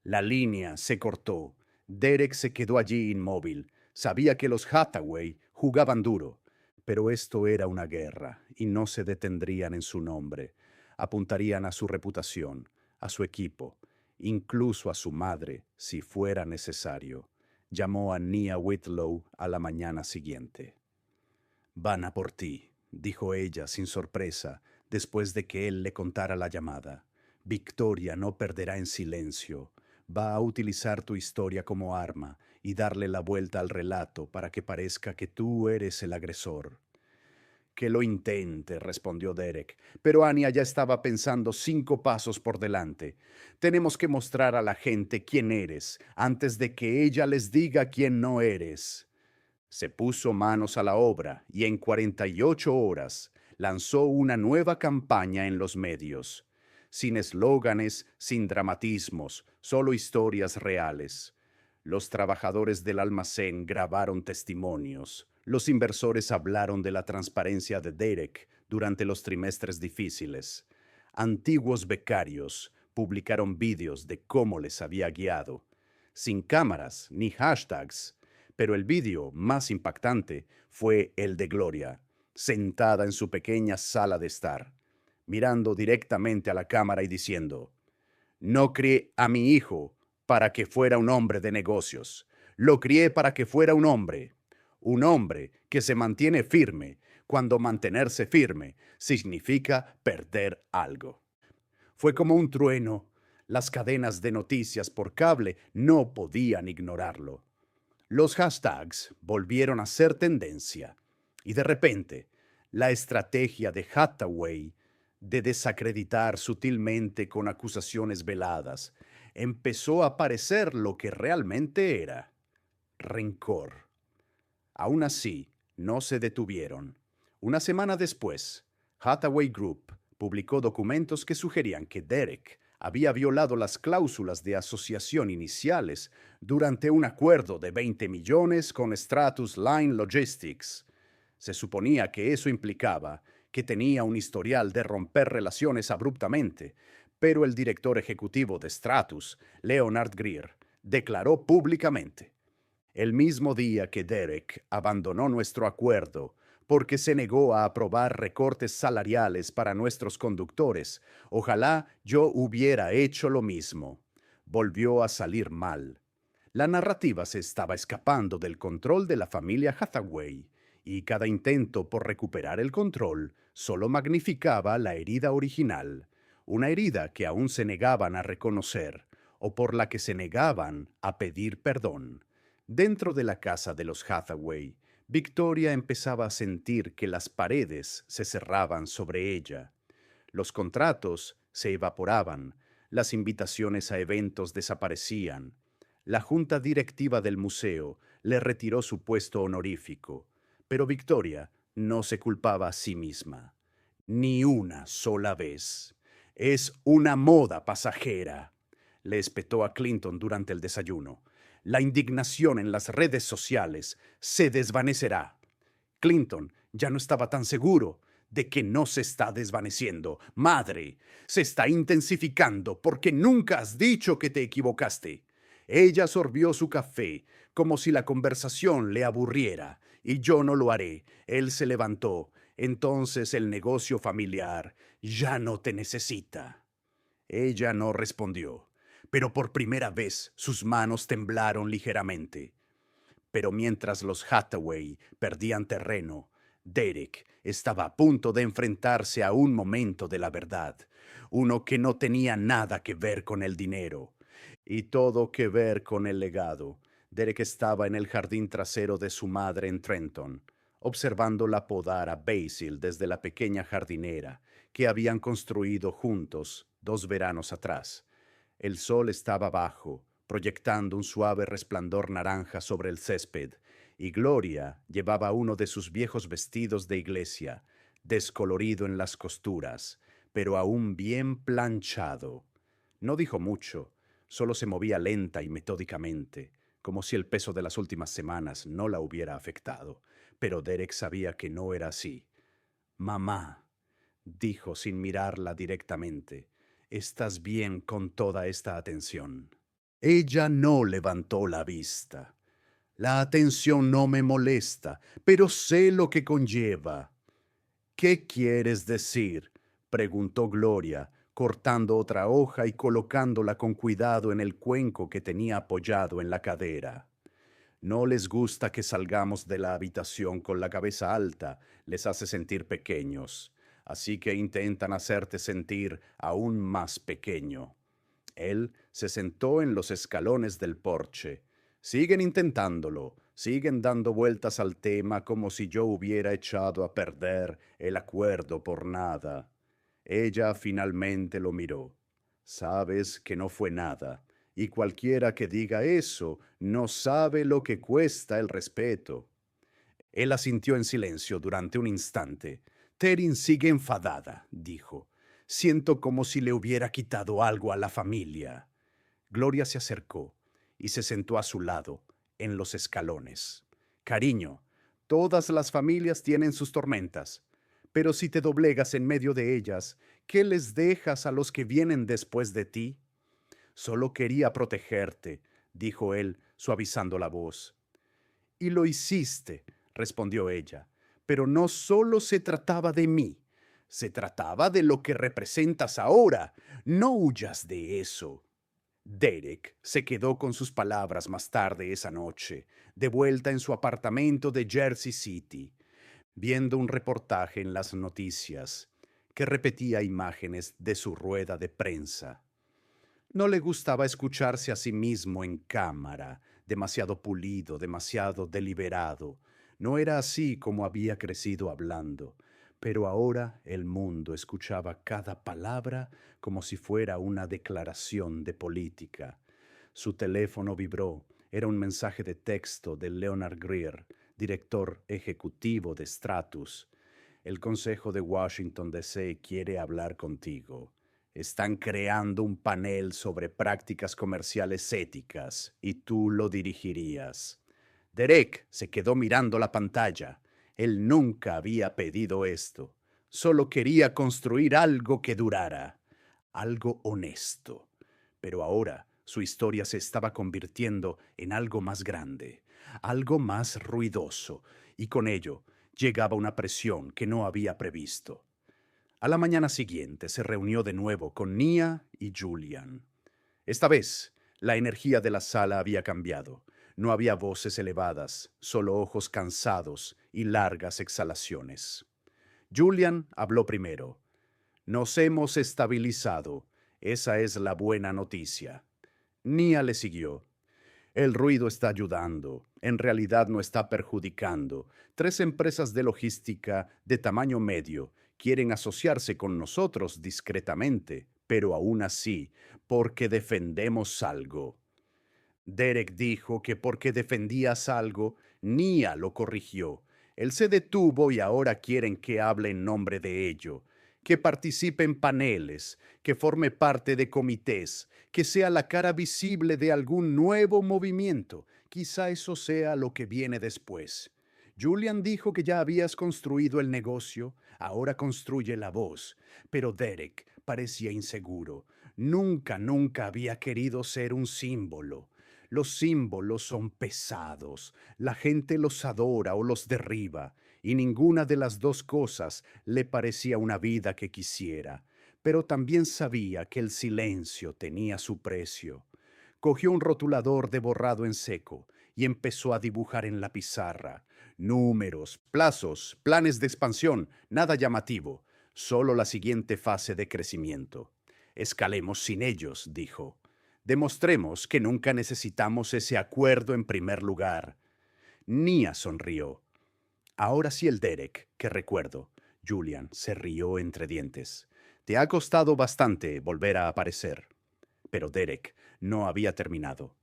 La línea se cortó. Derek se quedó allí inmóvil. Sabía que los Hathaway jugaban duro, pero esto era una guerra y no se detendrían en su nombre. Apuntarían a su reputación, a su equipo, incluso a su madre, si fuera necesario. Llamó a Nia Whitlow a la mañana siguiente. Van a por ti, dijo ella sin sorpresa, después de que él le contara la llamada. Victoria no perderá en silencio. Va a utilizar tu historia como arma y darle la vuelta al relato para que parezca que tú eres el agresor. Que lo intente, respondió Derek, pero Anya ya estaba pensando 5 pasos por delante. Tenemos que mostrar a la gente quién eres antes de que ella les diga quién no eres. Se puso manos a la obra y en 48 horas lanzó una nueva campaña en los medios. Sin eslóganes, sin dramatismos, solo historias reales. Los trabajadores del almacén grabaron testimonios. Los inversores hablaron de la transparencia de Derek durante los trimestres difíciles. Antiguos becarios publicaron vídeos de cómo les había guiado. Sin cámaras ni hashtags, pero el vídeo más impactante fue el de Gloria, sentada en su pequeña sala de estar, mirando directamente a la cámara y diciendo: no crié a mi hijo para que fuera un hombre de negocios. Lo crié para que fuera un hombre que se mantiene firme cuando mantenerse firme significa perder algo. Fue como un trueno. Las cadenas de noticias por cable no podían ignorarlo. Los hashtags volvieron a ser tendencia y de repente la estrategia de Hathaway de desacreditar sutilmente con acusaciones veladas empezó a parecer lo que realmente era: rencor. Aún así, no se detuvieron. Una semana después, Hathaway Group publicó documentos que sugerían que Derek había violado las cláusulas de asociación iniciales durante un acuerdo de 20 millones con Stratus Line Logistics. Se suponía que eso implicaba que tenía un historial de romper relaciones abruptamente, pero el director ejecutivo de Stratus, Leonard Greer, declaró públicamente: el mismo día que Derek abandonó nuestro acuerdo porque se negó a aprobar recortes salariales para nuestros conductores, ojalá yo hubiera hecho lo mismo. Volvió a salir mal. La narrativa se estaba escapando del control de la familia Hathaway, y cada intento por recuperar el control solo magnificaba la herida original, una herida que aún se negaban a reconocer o por la que se negaban a pedir perdón. Dentro de la casa de los Hathaway, Victoria empezaba a sentir que las paredes se cerraban sobre ella. Los contratos se evaporaban, las invitaciones a eventos desaparecían. La junta directiva del museo le retiró su puesto honorífico, pero Victoria no se culpaba a sí misma. Ni una sola vez. Es una moda pasajera, le espetó a Clinton durante el desayuno. La indignación en las redes sociales se desvanecerá. Clinton ya no estaba tan seguro de que no se está desvaneciendo. Madre, se está intensificando porque nunca has dicho que te equivocaste. Ella sorbió su café como si la conversación le aburriera. Y yo no lo haré. Él se levantó. Entonces el negocio familiar ya no te necesita. Ella no respondió, pero por primera vez sus manos temblaron ligeramente. Pero mientras los Hathaway perdían terreno, Derek estaba a punto de enfrentarse a un momento de la verdad, uno que no tenía nada que ver con el dinero y todo que ver con el legado. Derek estaba en el jardín trasero de su madre en Trenton, observándola podar a Basil desde la pequeña jardinera que habían construido juntos 2 veranos atrás. El sol estaba bajo, proyectando un suave resplandor naranja sobre el césped, y Gloria llevaba uno de sus viejos vestidos de iglesia, descolorido en las costuras, pero aún bien planchado. No dijo mucho, solo se movía lenta y metódicamente, como si el peso de las últimas semanas no la hubiera afectado, pero Derek sabía que no era así. Mamá, dijo sin mirarla directamente, ¿estás bien con toda esta atención? Ella no levantó la vista. La atención no me molesta, pero sé lo que conlleva. ¿Qué quieres decir? Preguntó Gloria, cortando otra hoja y colocándola con cuidado en el cuenco que tenía apoyado en la cadera. No les gusta que salgamos de la habitación con la cabeza alta, les hace sentir pequeños, así que intentan hacerte sentir aún más pequeño. Él se sentó en los escalones del porche. Siguen intentándolo, siguen dando vueltas al tema como si yo hubiera echado a perder el acuerdo por nada. Ella finalmente lo miró. Sabes que no fue nada, y cualquiera que diga eso no sabe lo que cuesta el respeto. Él asintió en silencio durante un instante. Terin sigue enfadada, dijo. Siento como si le hubiera quitado algo a la familia. Gloria se acercó y se sentó a su lado, en los escalones. Cariño, todas las familias tienen sus tormentas, pero si te doblegas en medio de ellas, ¿qué les dejas a los que vienen después de ti? Solo quería protegerte, dijo él, suavizando la voz. Y lo hiciste, respondió ella, pero no solo se trataba de mí, se trataba de lo que representas ahora. No huyas de eso. Derek se quedó con sus palabras más tarde esa noche, de vuelta en su apartamento de Jersey City, viendo un reportaje en las noticias que repetía imágenes de su rueda de prensa. No le gustaba escucharse a sí mismo en cámara, demasiado pulido, demasiado deliberado. No era así como había crecido hablando, pero ahora el mundo escuchaba cada palabra como si fuera una declaración de política. Su teléfono vibró. Era un mensaje de texto de Leonard Greer, director ejecutivo de Stratus. El Consejo de Washington, D.C. quiere hablar contigo. Están creando un panel sobre prácticas comerciales éticas y tú lo dirigirías. Derek se quedó mirando la pantalla. Él nunca había pedido esto. Solo quería construir algo que durara, algo honesto. Pero ahora su historia se estaba convirtiendo en algo más grande, algo más ruidoso, y con ello llegaba una presión que no había previsto. A la mañana siguiente se reunió de nuevo con Nia y Julian. Esta vez, la energía de la sala había cambiado. No había voces elevadas, solo ojos cansados y largas exhalaciones. Julian habló primero. Nos hemos estabilizado. Esa es la buena noticia. Nia le siguió. El ruido está ayudando, en realidad no está perjudicando. 3 empresas de logística de tamaño medio quieren asociarse con nosotros discretamente, pero aún así, porque defendemos algo. Derek dijo que porque defendías algo, Nia lo corrigió. Él se detuvo y ahora quieren que hable en nombre de ello, que participe en paneles, que forme parte de comités, que sea la cara visible de algún nuevo movimiento. Quizá eso sea lo que viene después. Julian dijo que ya habías construido el negocio, ahora construye la voz, pero Derek parecía inseguro. Nunca había querido ser un símbolo. Los símbolos son pesados, la gente los adora o los derriba, y ninguna de las dos cosas le parecía una vida que quisiera, pero también sabía que el silencio tenía su precio. Cogió un rotulador de borrado en seco y empezó a dibujar en la pizarra. Números, plazos, planes de expansión, nada llamativo, solo la siguiente fase de crecimiento. Escalemos sin ellos, dijo. Demostremos que nunca necesitamos ese acuerdo en primer lugar. Nia sonrió. Ahora sí el Derek, que recuerdo. Julian se rió entre dientes. Te ha costado bastante volver a aparecer. Pero Derek no había terminado.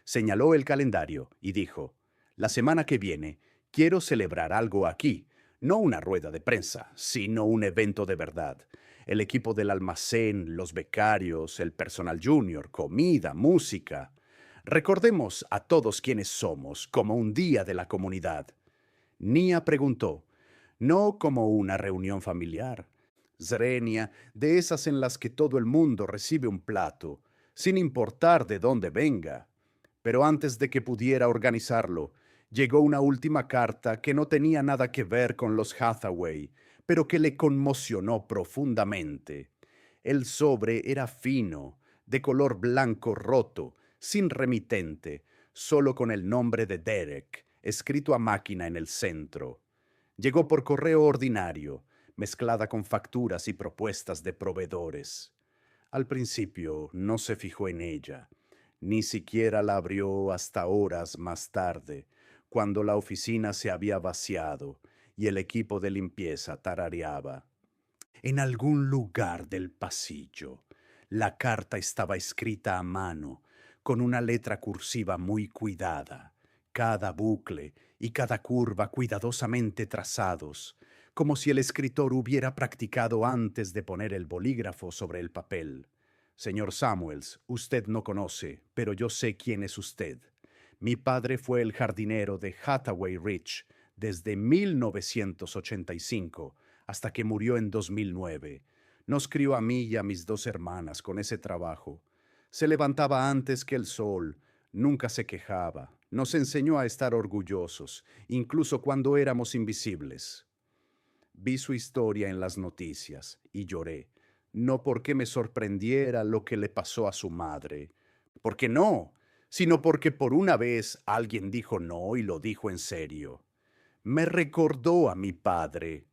Señaló el calendario y dijo, la semana que viene quiero celebrar algo aquí, no una rueda de prensa, sino un evento de verdad. El equipo del almacén, los becarios, el personal junior, comida, música. Recordemos a todos quienes somos, como un día de la comunidad. Nia preguntó, no como una reunión familiar. Zrenia, de esas en las que todo el mundo recibe un plato, sin importar de dónde venga. Pero antes de que pudiera organizarlo, llegó una última carta que no tenía nada que ver con los Hathaway, pero que le conmocionó profundamente. El sobre era fino, de color blanco roto, sin remitente, solo con el nombre de Derek, escrito a máquina en el centro. Llegó por correo ordinario, mezclada con facturas y propuestas de proveedores. Al principio no se fijó en ella, ni siquiera la abrió hasta horas más tarde, cuando la oficina se había vaciado y el equipo de limpieza tarareaba. En algún lugar del pasillo, la carta estaba escrita a mano, con una letra cursiva muy cuidada, cada bucle y cada curva cuidadosamente trazados, como si el escritor hubiera practicado antes de poner el bolígrafo sobre el papel. Señor Samuels, usted no conoce, pero yo sé quién es usted. Mi padre fue el jardinero de Hathaway Ridge desde 1985 hasta que murió en 2009. Nos crió a mí y a mis 2 hermanas con ese trabajo. Se levantaba antes que el sol, nunca se quejaba, nos enseñó a estar orgullosos, incluso cuando éramos invisibles. Vi su historia en las noticias y lloré, no porque me sorprendiera lo que le pasó a su madre, porque no, sino porque por una vez alguien dijo no y lo dijo en serio. Me recordó a mi padre.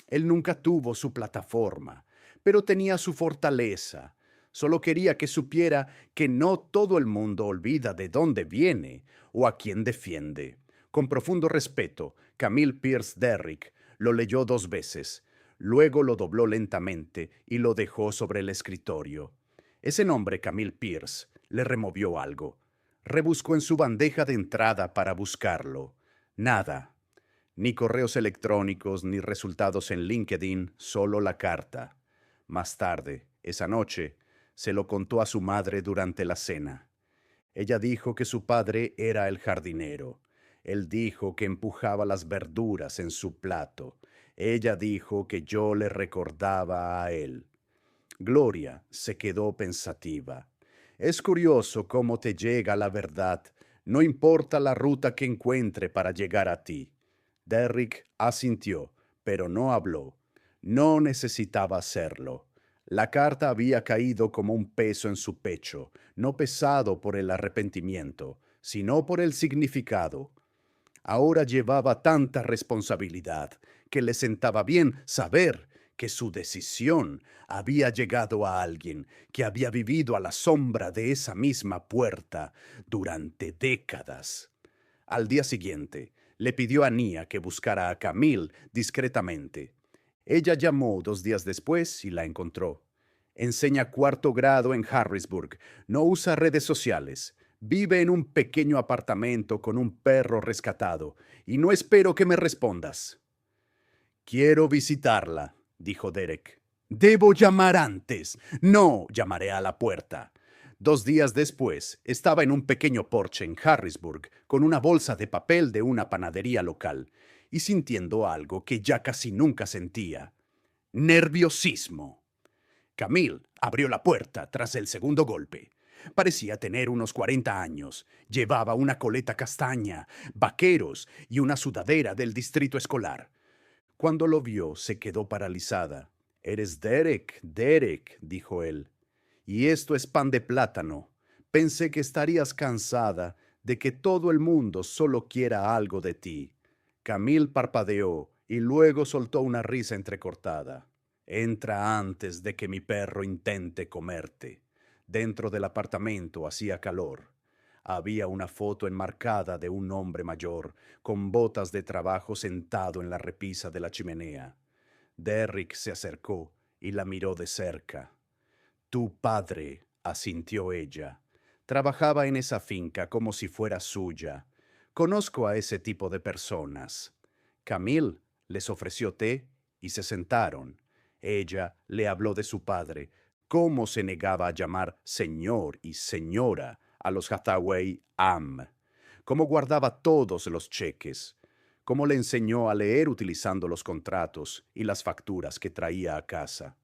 Él nunca tuvo su plataforma, pero tenía su fortaleza, Solo quería que supiera que no todo el mundo olvida de dónde viene o a quién defiende. Con profundo respeto, Camille Pierce Derrick lo leyó 2 veces. Luego lo dobló lentamente y lo dejó sobre el escritorio. Ese nombre, Camille Pierce, le removió algo. Rebuscó en su bandeja de entrada para buscarlo. Nada. Ni correos electrónicos, ni resultados en LinkedIn, solo la carta. Más tarde, esa noche, se lo contó a su madre durante la cena. Ella dijo que su padre era el jardinero. Él dijo que empujaba las verduras en su plato. Ella dijo que yo le recordaba a él. Gloria se quedó pensativa. Es curioso cómo te llega la verdad, no importa la ruta que encuentre para llegar a ti. Derrick asintió, pero no habló. No necesitaba hacerlo. La carta había caído como un peso en su pecho, no pesado por el arrepentimiento, sino por el significado. Ahora llevaba tanta responsabilidad que le sentaba bien saber que su decisión había llegado a alguien que había vivido a la sombra de esa misma puerta durante décadas. Al día siguiente, le pidió a Nia que buscara a Camille discretamente. Ella llamó 2 días después y la encontró. Enseña 4º grado en Harrisburg. No usa redes sociales. Vive en un pequeño apartamento con un perro rescatado. Y no espero que me respondas. Quiero visitarla, dijo Derek. Debo llamar antes. No llamaré a la puerta. 2 días después, estaba en un pequeño porche en Harrisburg con una bolsa de papel de una panadería local y sintiendo algo que ya casi nunca sentía. Nerviosismo. Camille abrió la puerta tras el segundo golpe. Parecía tener unos 40 años. Llevaba una coleta castaña, vaqueros y una sudadera del distrito escolar. Cuando lo vio, se quedó paralizada. «Eres Derek, Derek», dijo él. «Y esto es pan de plátano. Pensé que estarías cansada de que todo el mundo solo quiera algo de ti». Camille parpadeó y luego soltó una risa entrecortada. «Entra antes de que mi perro intente comerte». Dentro del apartamento hacía calor. Había una foto enmarcada de un hombre mayor, con botas de trabajo sentado en la repisa de la chimenea. Derrick se acercó y la miró de cerca. «Tu padre», asintió ella. «Trabajaba en esa finca como si fuera suya. Conozco a ese tipo de personas». Camille les ofreció té y se sentaron. Ella le habló de su padre, cómo se negaba a llamar señor y señora a los Hathaway Am, cómo guardaba todos los cheques, cómo le enseñó a leer utilizando los contratos y las facturas que traía a casa.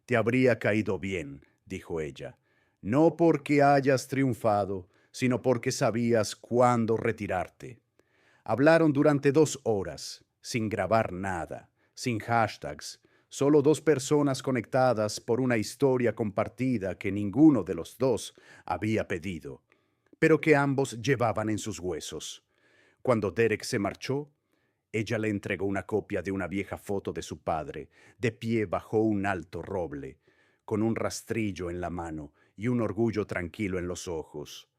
«Te habría caído bien», dijo ella, «no porque hayas triunfado, sino porque sabías cuándo retirarte». Hablaron durante 2 horas, sin grabar nada, sin hashtags, solo 2 personas conectadas por una historia compartida que ninguno de los dos había pedido, pero que ambos llevaban en sus huesos. Cuando Derek se marchó, ella le entregó una copia de una vieja foto de su padre, de pie bajo un alto roble, con un rastrillo en la mano y un orgullo tranquilo en los ojos.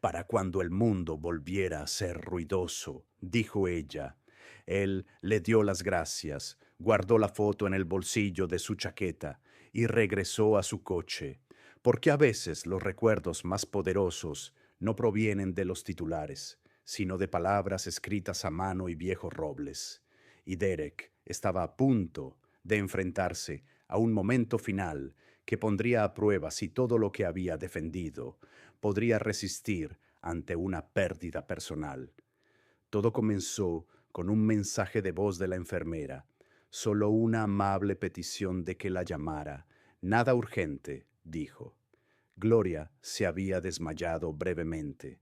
«Para cuando el mundo volviera a ser ruidoso», dijo ella. Él le dio las gracias, guardó la foto en el bolsillo de su chaqueta y regresó a su coche, porque a veces los recuerdos más poderosos no provienen de los titulares, sino de palabras escritas a mano y viejos robles. Y Derek estaba a punto de enfrentarse a un momento final que pondría a prueba si todo lo que había defendido podría resistir ante una pérdida personal. Todo comenzó con un mensaje de voz de la enfermera, solo una amable petición de que la llamara. Nada urgente, dijo. Gloria se había desmayado brevemente,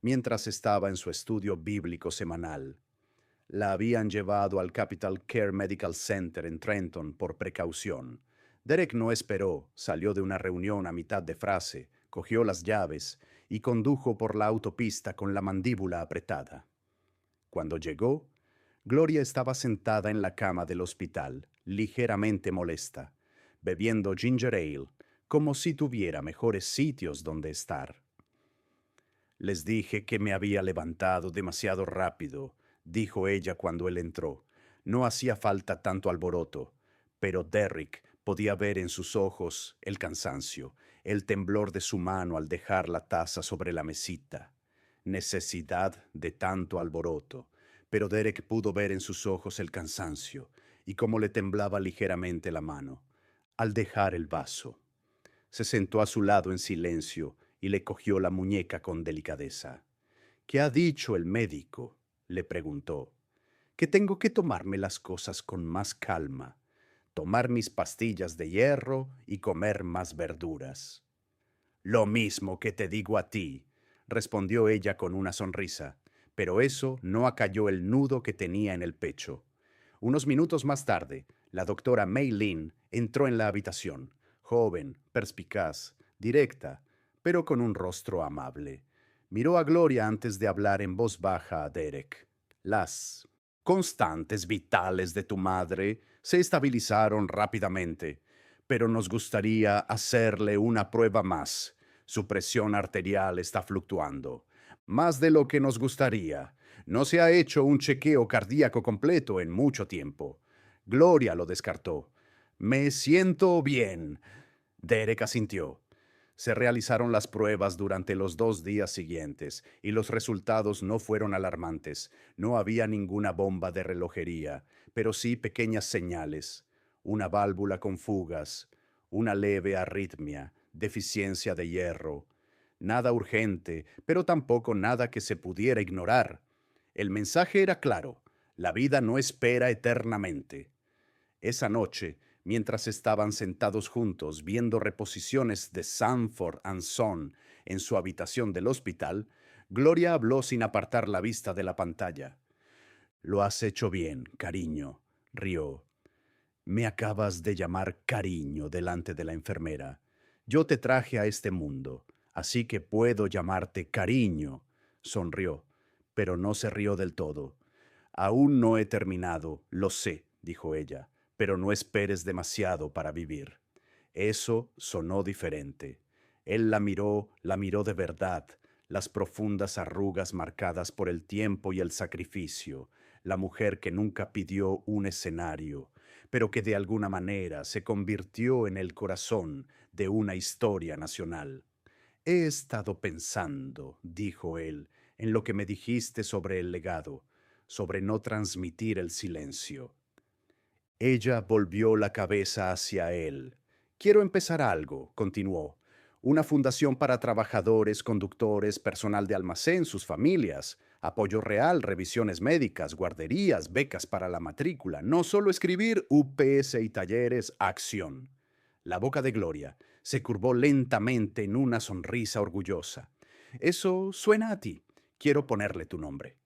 mientras estaba en su estudio bíblico semanal. La habían llevado al Capital Care Medical Center en Trenton por precaución. Derek no esperó, salió de una reunión a mitad de frase, cogió las llaves y condujo por la autopista con la mandíbula apretada. Cuando llegó, Gloria estaba sentada en la cama del hospital, ligeramente molesta, bebiendo ginger ale, como si tuviera mejores sitios donde estar. Les dije que me había levantado demasiado rápido, dijo ella cuando él entró. No hacía falta tanto alboroto, pero Derrick podía ver en sus ojos el cansancio, el temblor de su mano al dejar la taza sobre la mesita. Necesidad de tanto alboroto, pero Derek pudo ver en sus ojos el cansancio y cómo le temblaba ligeramente la mano al dejar el vaso. Se sentó a su lado en silencio y le cogió la muñeca con delicadeza. ¿Qué ha dicho el médico?, le preguntó. Que tengo que tomarme las cosas con más calma, tomar mis pastillas de hierro y comer más verduras. Lo mismo que te digo a ti, respondió ella con una sonrisa, pero eso no acalló el nudo que tenía en el pecho. Unos minutos más tarde, la doctora Mei Lin entró en la habitación, joven, perspicaz, directa, pero con un rostro amable. Miró a Gloria antes de hablar en voz baja a Derek. Las constantes vitales de tu madre se estabilizaron rápidamente, pero nos gustaría hacerle una prueba más. Su presión arterial está fluctuando, más de lo que nos gustaría. No se ha hecho un chequeo cardíaco completo en mucho tiempo. Gloria lo descartó. Me siento bien. Derek asintió. Se realizaron las pruebas durante los 2 días siguientes y los resultados no fueron alarmantes. No había ninguna bomba de relojería, pero sí pequeñas señales. Una válvula con fugas, una leve arritmia, deficiencia de hierro. Nada urgente, pero tampoco nada que se pudiera ignorar. El mensaje era claro: la vida no espera eternamente. Esa noche, mientras estaban sentados juntos viendo reposiciones de Sanford and Son en su habitación del hospital, Gloria habló sin apartar la vista de la pantalla. Lo has hecho bien, cariño, rió. Me acabas de llamar cariño delante de la enfermera. Yo te traje a este mundo, así que puedo llamarte cariño, sonrió, pero no se rió del todo. Aún no he terminado, lo sé, dijo ella, pero no esperes demasiado para vivir. Eso sonó diferente. Él la miró de verdad, las profundas arrugas marcadas por el tiempo y el sacrificio, la mujer que nunca pidió un escenario, pero que de alguna manera se convirtió en el corazón de una historia nacional. He estado pensando, dijo él, en lo que me dijiste sobre el legado, sobre no transmitir el silencio. Ella volvió la cabeza hacia él. Quiero empezar algo, continuó. Una fundación para trabajadores, conductores, personal de almacén, sus familias, apoyo real, revisiones médicas, guarderías, becas para la matrícula. No solo escribir UPS y talleres, acción. La boca de Gloria se curvó lentamente en una sonrisa orgullosa. Eso suena a ti. Quiero ponerle tu nombre.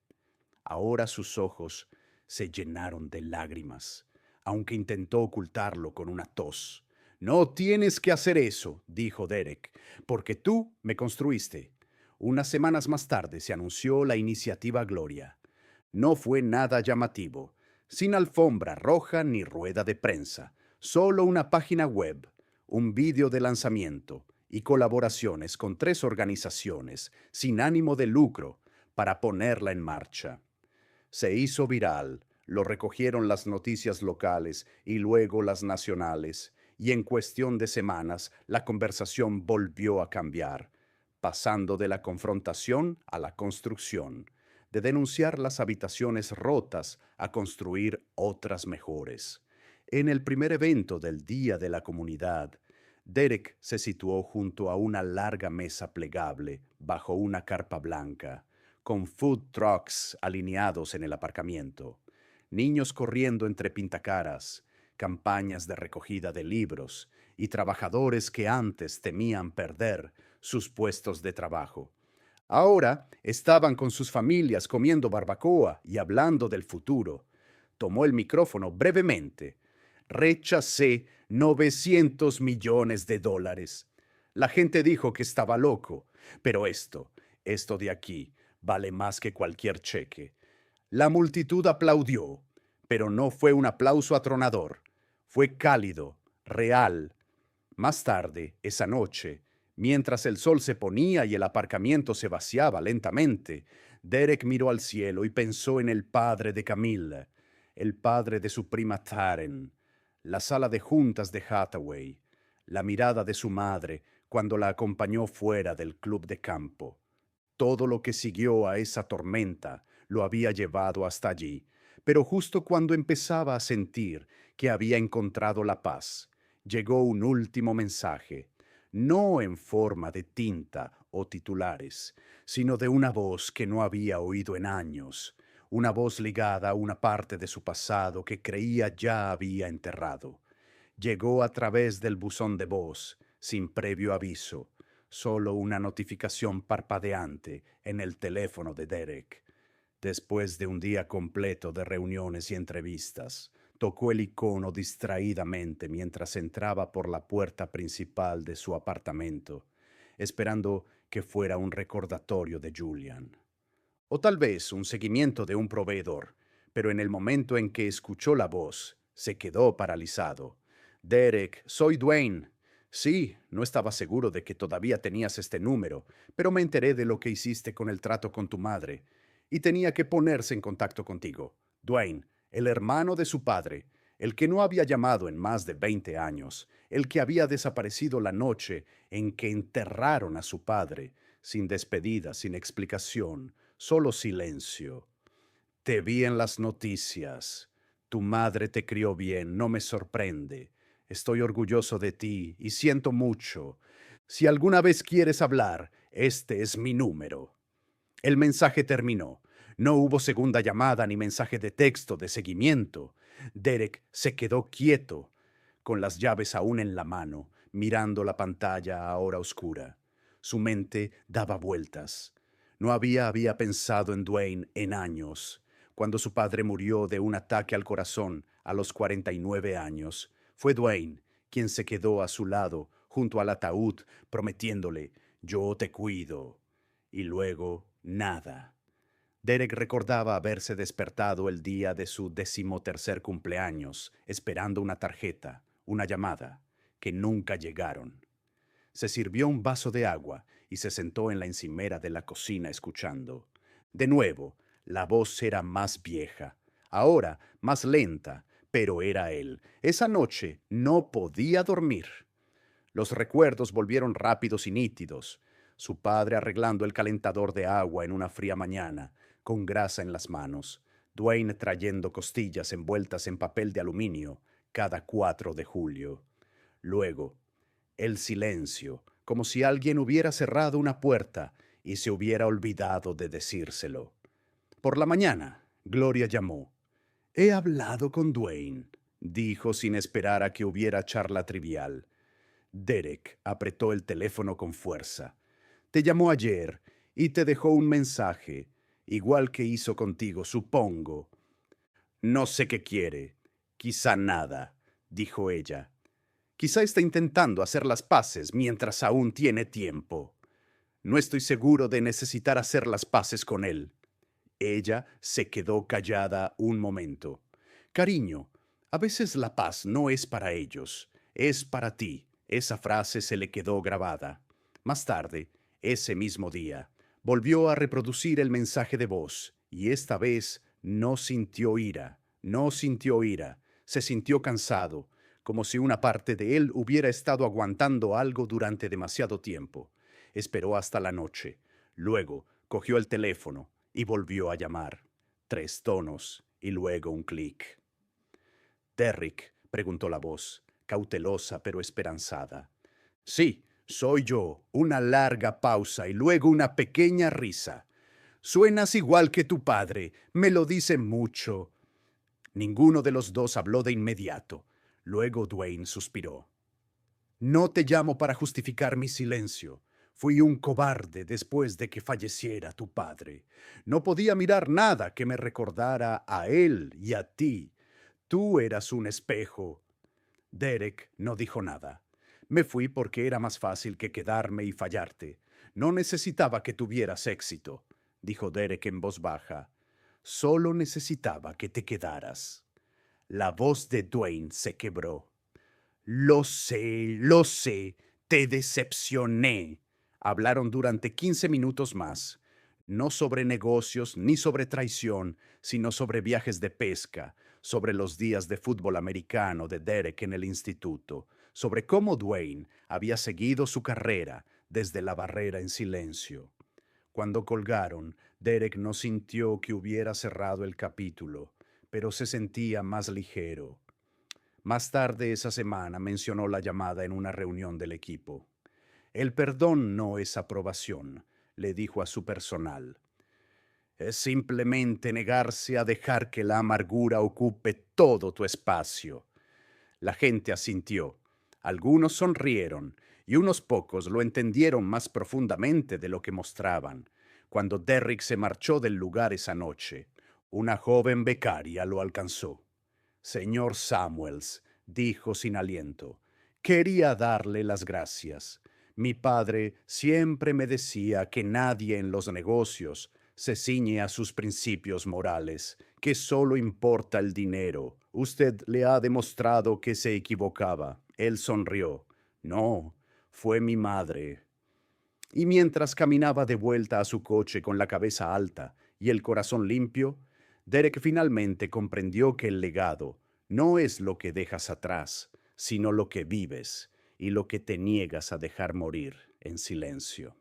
Ahora sus ojos se llenaron de lágrimas, aunque intentó ocultarlo con una tos. No tienes que hacer eso, dijo Derek, porque tú me construiste. Unas semanas más tarde se anunció la iniciativa Gloria. No fue nada llamativo, sin alfombra roja ni rueda de prensa, solo una página web, un vídeo de lanzamiento y colaboraciones con 3 organizaciones sin ánimo de lucro para ponerla en marcha. Se hizo viral, lo recogieron las noticias locales y luego las nacionales, y en cuestión de semanas la conversación volvió a cambiar, pasando de la confrontación a la construcción, de denunciar las habitaciones rotas a construir otras mejores. En el primer evento del Día de la Comunidad, Derek se situó junto a una larga mesa plegable bajo una carpa blanca, con food trucks alineados en el aparcamiento, niños corriendo entre pintacaras, campañas de recogida de libros y trabajadores que antes temían perder sus puestos de trabajo. Ahora estaban con sus familias comiendo barbacoa y hablando del futuro. Tomó el micrófono brevemente. Rechacé 900 millones de dólares. La gente dijo que estaba loco, pero esto de aquí, vale más que cualquier cheque. La multitud aplaudió, pero no fue un aplauso atronador. Fue cálido, real, Más tarde, esa noche, mientras el sol se ponía y el aparcamiento se vaciaba lentamente, Derek miró al cielo y pensó en el padre de Camille, el padre de su prima Taryn, la sala de juntas de Hathaway, la mirada de su madre cuando la acompañó fuera del club de campo. Todo lo que siguió a esa tormenta lo había llevado hasta allí, pero justo cuando empezaba a sentir que había encontrado la paz, llegó un último mensaje, no en forma de tinta o titulares, sino de una voz que no había oído en años, una voz ligada a una parte de su pasado que creía ya había enterrado. Llegó a través del buzón de voz, sin previo aviso, solo una notificación parpadeante en el teléfono de Derek. Después de un día completo de reuniones y entrevistas, tocó el icono distraídamente mientras entraba por la puerta principal de su apartamento, esperando que fuera un recordatorio de Julian. O tal vez un seguimiento de un proveedor, pero en el momento en que escuchó la voz, se quedó paralizado. Derek, soy Dwayne. Sí, no estaba seguro de que todavía tenías este número, pero me enteré de lo que hiciste con el trato con tu madre, y tenía que ponerse en contacto contigo. Dwayne, el hermano de su padre, el que no había llamado en más de 20 años, el que había desaparecido la noche en que enterraron a su padre, sin despedida, sin explicación, solo silencio. Te vi en las noticias. Tu madre te crió bien, no me sorprende. Estoy orgulloso de ti y siento mucho. Si alguna vez quieres hablar, este es mi número. El mensaje terminó. No hubo segunda llamada ni mensaje de texto de seguimiento. Derek se quedó quieto, con las llaves aún en la mano, mirando la pantalla ahora oscura. Su mente daba vueltas. No había pensado en Dwayne en años. Cuando su padre murió de un ataque al corazón a los 49 años, fue Dwayne quien se quedó a su lado junto al ataúd, prometiéndole, yo te cuido. Y luego, nada. Derek recordaba haberse despertado el día de su 13º cumpleaños, esperando una tarjeta, una llamada, que nunca llegaron. Se sirvió un vaso de agua y se sentó en la encimera de la cocina escuchando. De nuevo, la voz era más vieja, ahora más lenta, pero era él. Esa noche no podía dormir. Los recuerdos volvieron rápidos y nítidos. Su padre arreglando el calentador de agua en una fría mañana, con grasa en las manos. Dwayne trayendo costillas envueltas en papel de aluminio cada 4 de julio. Luego, el silencio, como si alguien hubiera cerrado una puerta y se hubiera olvidado de decírselo. Por la mañana, Gloria llamó. He hablado con Dwayne, dijo sin esperar a que hubiera charla trivial. Derek apretó el teléfono con fuerza. Te llamó ayer y te dejó un mensaje, igual que hizo contigo, supongo. No sé qué quiere. Quizá nada, dijo ella. Quizá está intentando hacer las paces mientras aún tiene tiempo. No estoy seguro de necesitar hacer las paces con él. Ella se quedó callada un momento. Cariño, a veces la paz no es para ellos, es para ti. Esa frase se le quedó grabada. Más tarde, ese mismo día, volvió a reproducir el mensaje de voz, y esta vez no sintió ira, no sintió ira, se sintió cansado, como si una parte de él hubiera estado aguantando algo durante demasiado tiempo. Esperó hasta la noche. Luego cogió el teléfono y volvió a llamar. 3 tonos y luego un clic. Derrick, preguntó la voz, cautelosa pero esperanzada. Sí, soy yo. Una larga pausa y luego una pequeña risa. Suenas igual que tu padre. Me lo dice mucho. Ninguno de los dos habló de inmediato. Luego Dwayne suspiró. No te llamo para justificar mi silencio. Fui un cobarde después de que falleciera tu padre. No podía mirar nada que me recordara a él y a ti. Tú eras un espejo. Derek no dijo nada. Me fui porque era más fácil que quedarme y fallarte. No necesitaba que tuvieras éxito, dijo Derek en voz baja. Solo necesitaba que te quedaras. La voz de Dwayne se quebró. Lo sé, te decepcioné. Hablaron durante 15 minutos más, no sobre negocios ni sobre traición, sino sobre viajes de pesca, sobre los días de fútbol americano de Derek en el instituto, sobre cómo Dwayne había seguido su carrera desde la barrera en silencio. Cuando colgaron, Derek no sintió que hubiera cerrado el capítulo, pero se sentía más ligero. Más tarde esa semana mencionó la llamada en una reunión del equipo. El perdón no es aprobación, le dijo a su personal. Es simplemente negarse a dejar que la amargura ocupe todo tu espacio. La gente asintió. Algunos sonrieron y unos pocos lo entendieron más profundamente de lo que mostraban. Cuando Derrick se marchó del lugar esa noche, una joven becaria lo alcanzó. Señor Samuels, dijo sin aliento, quería darle las gracias. Mi padre siempre me decía que nadie en los negocios se ciñe a sus principios morales, que solo importa el dinero. Usted le ha demostrado que se equivocaba. Él sonrió. No, fue mi madre. Y mientras caminaba de vuelta a su coche con la cabeza alta y el corazón limpio, Derek finalmente comprendió que el legado no es lo que dejas atrás, sino lo que vives y lo que te niegas a dejar morir en silencio.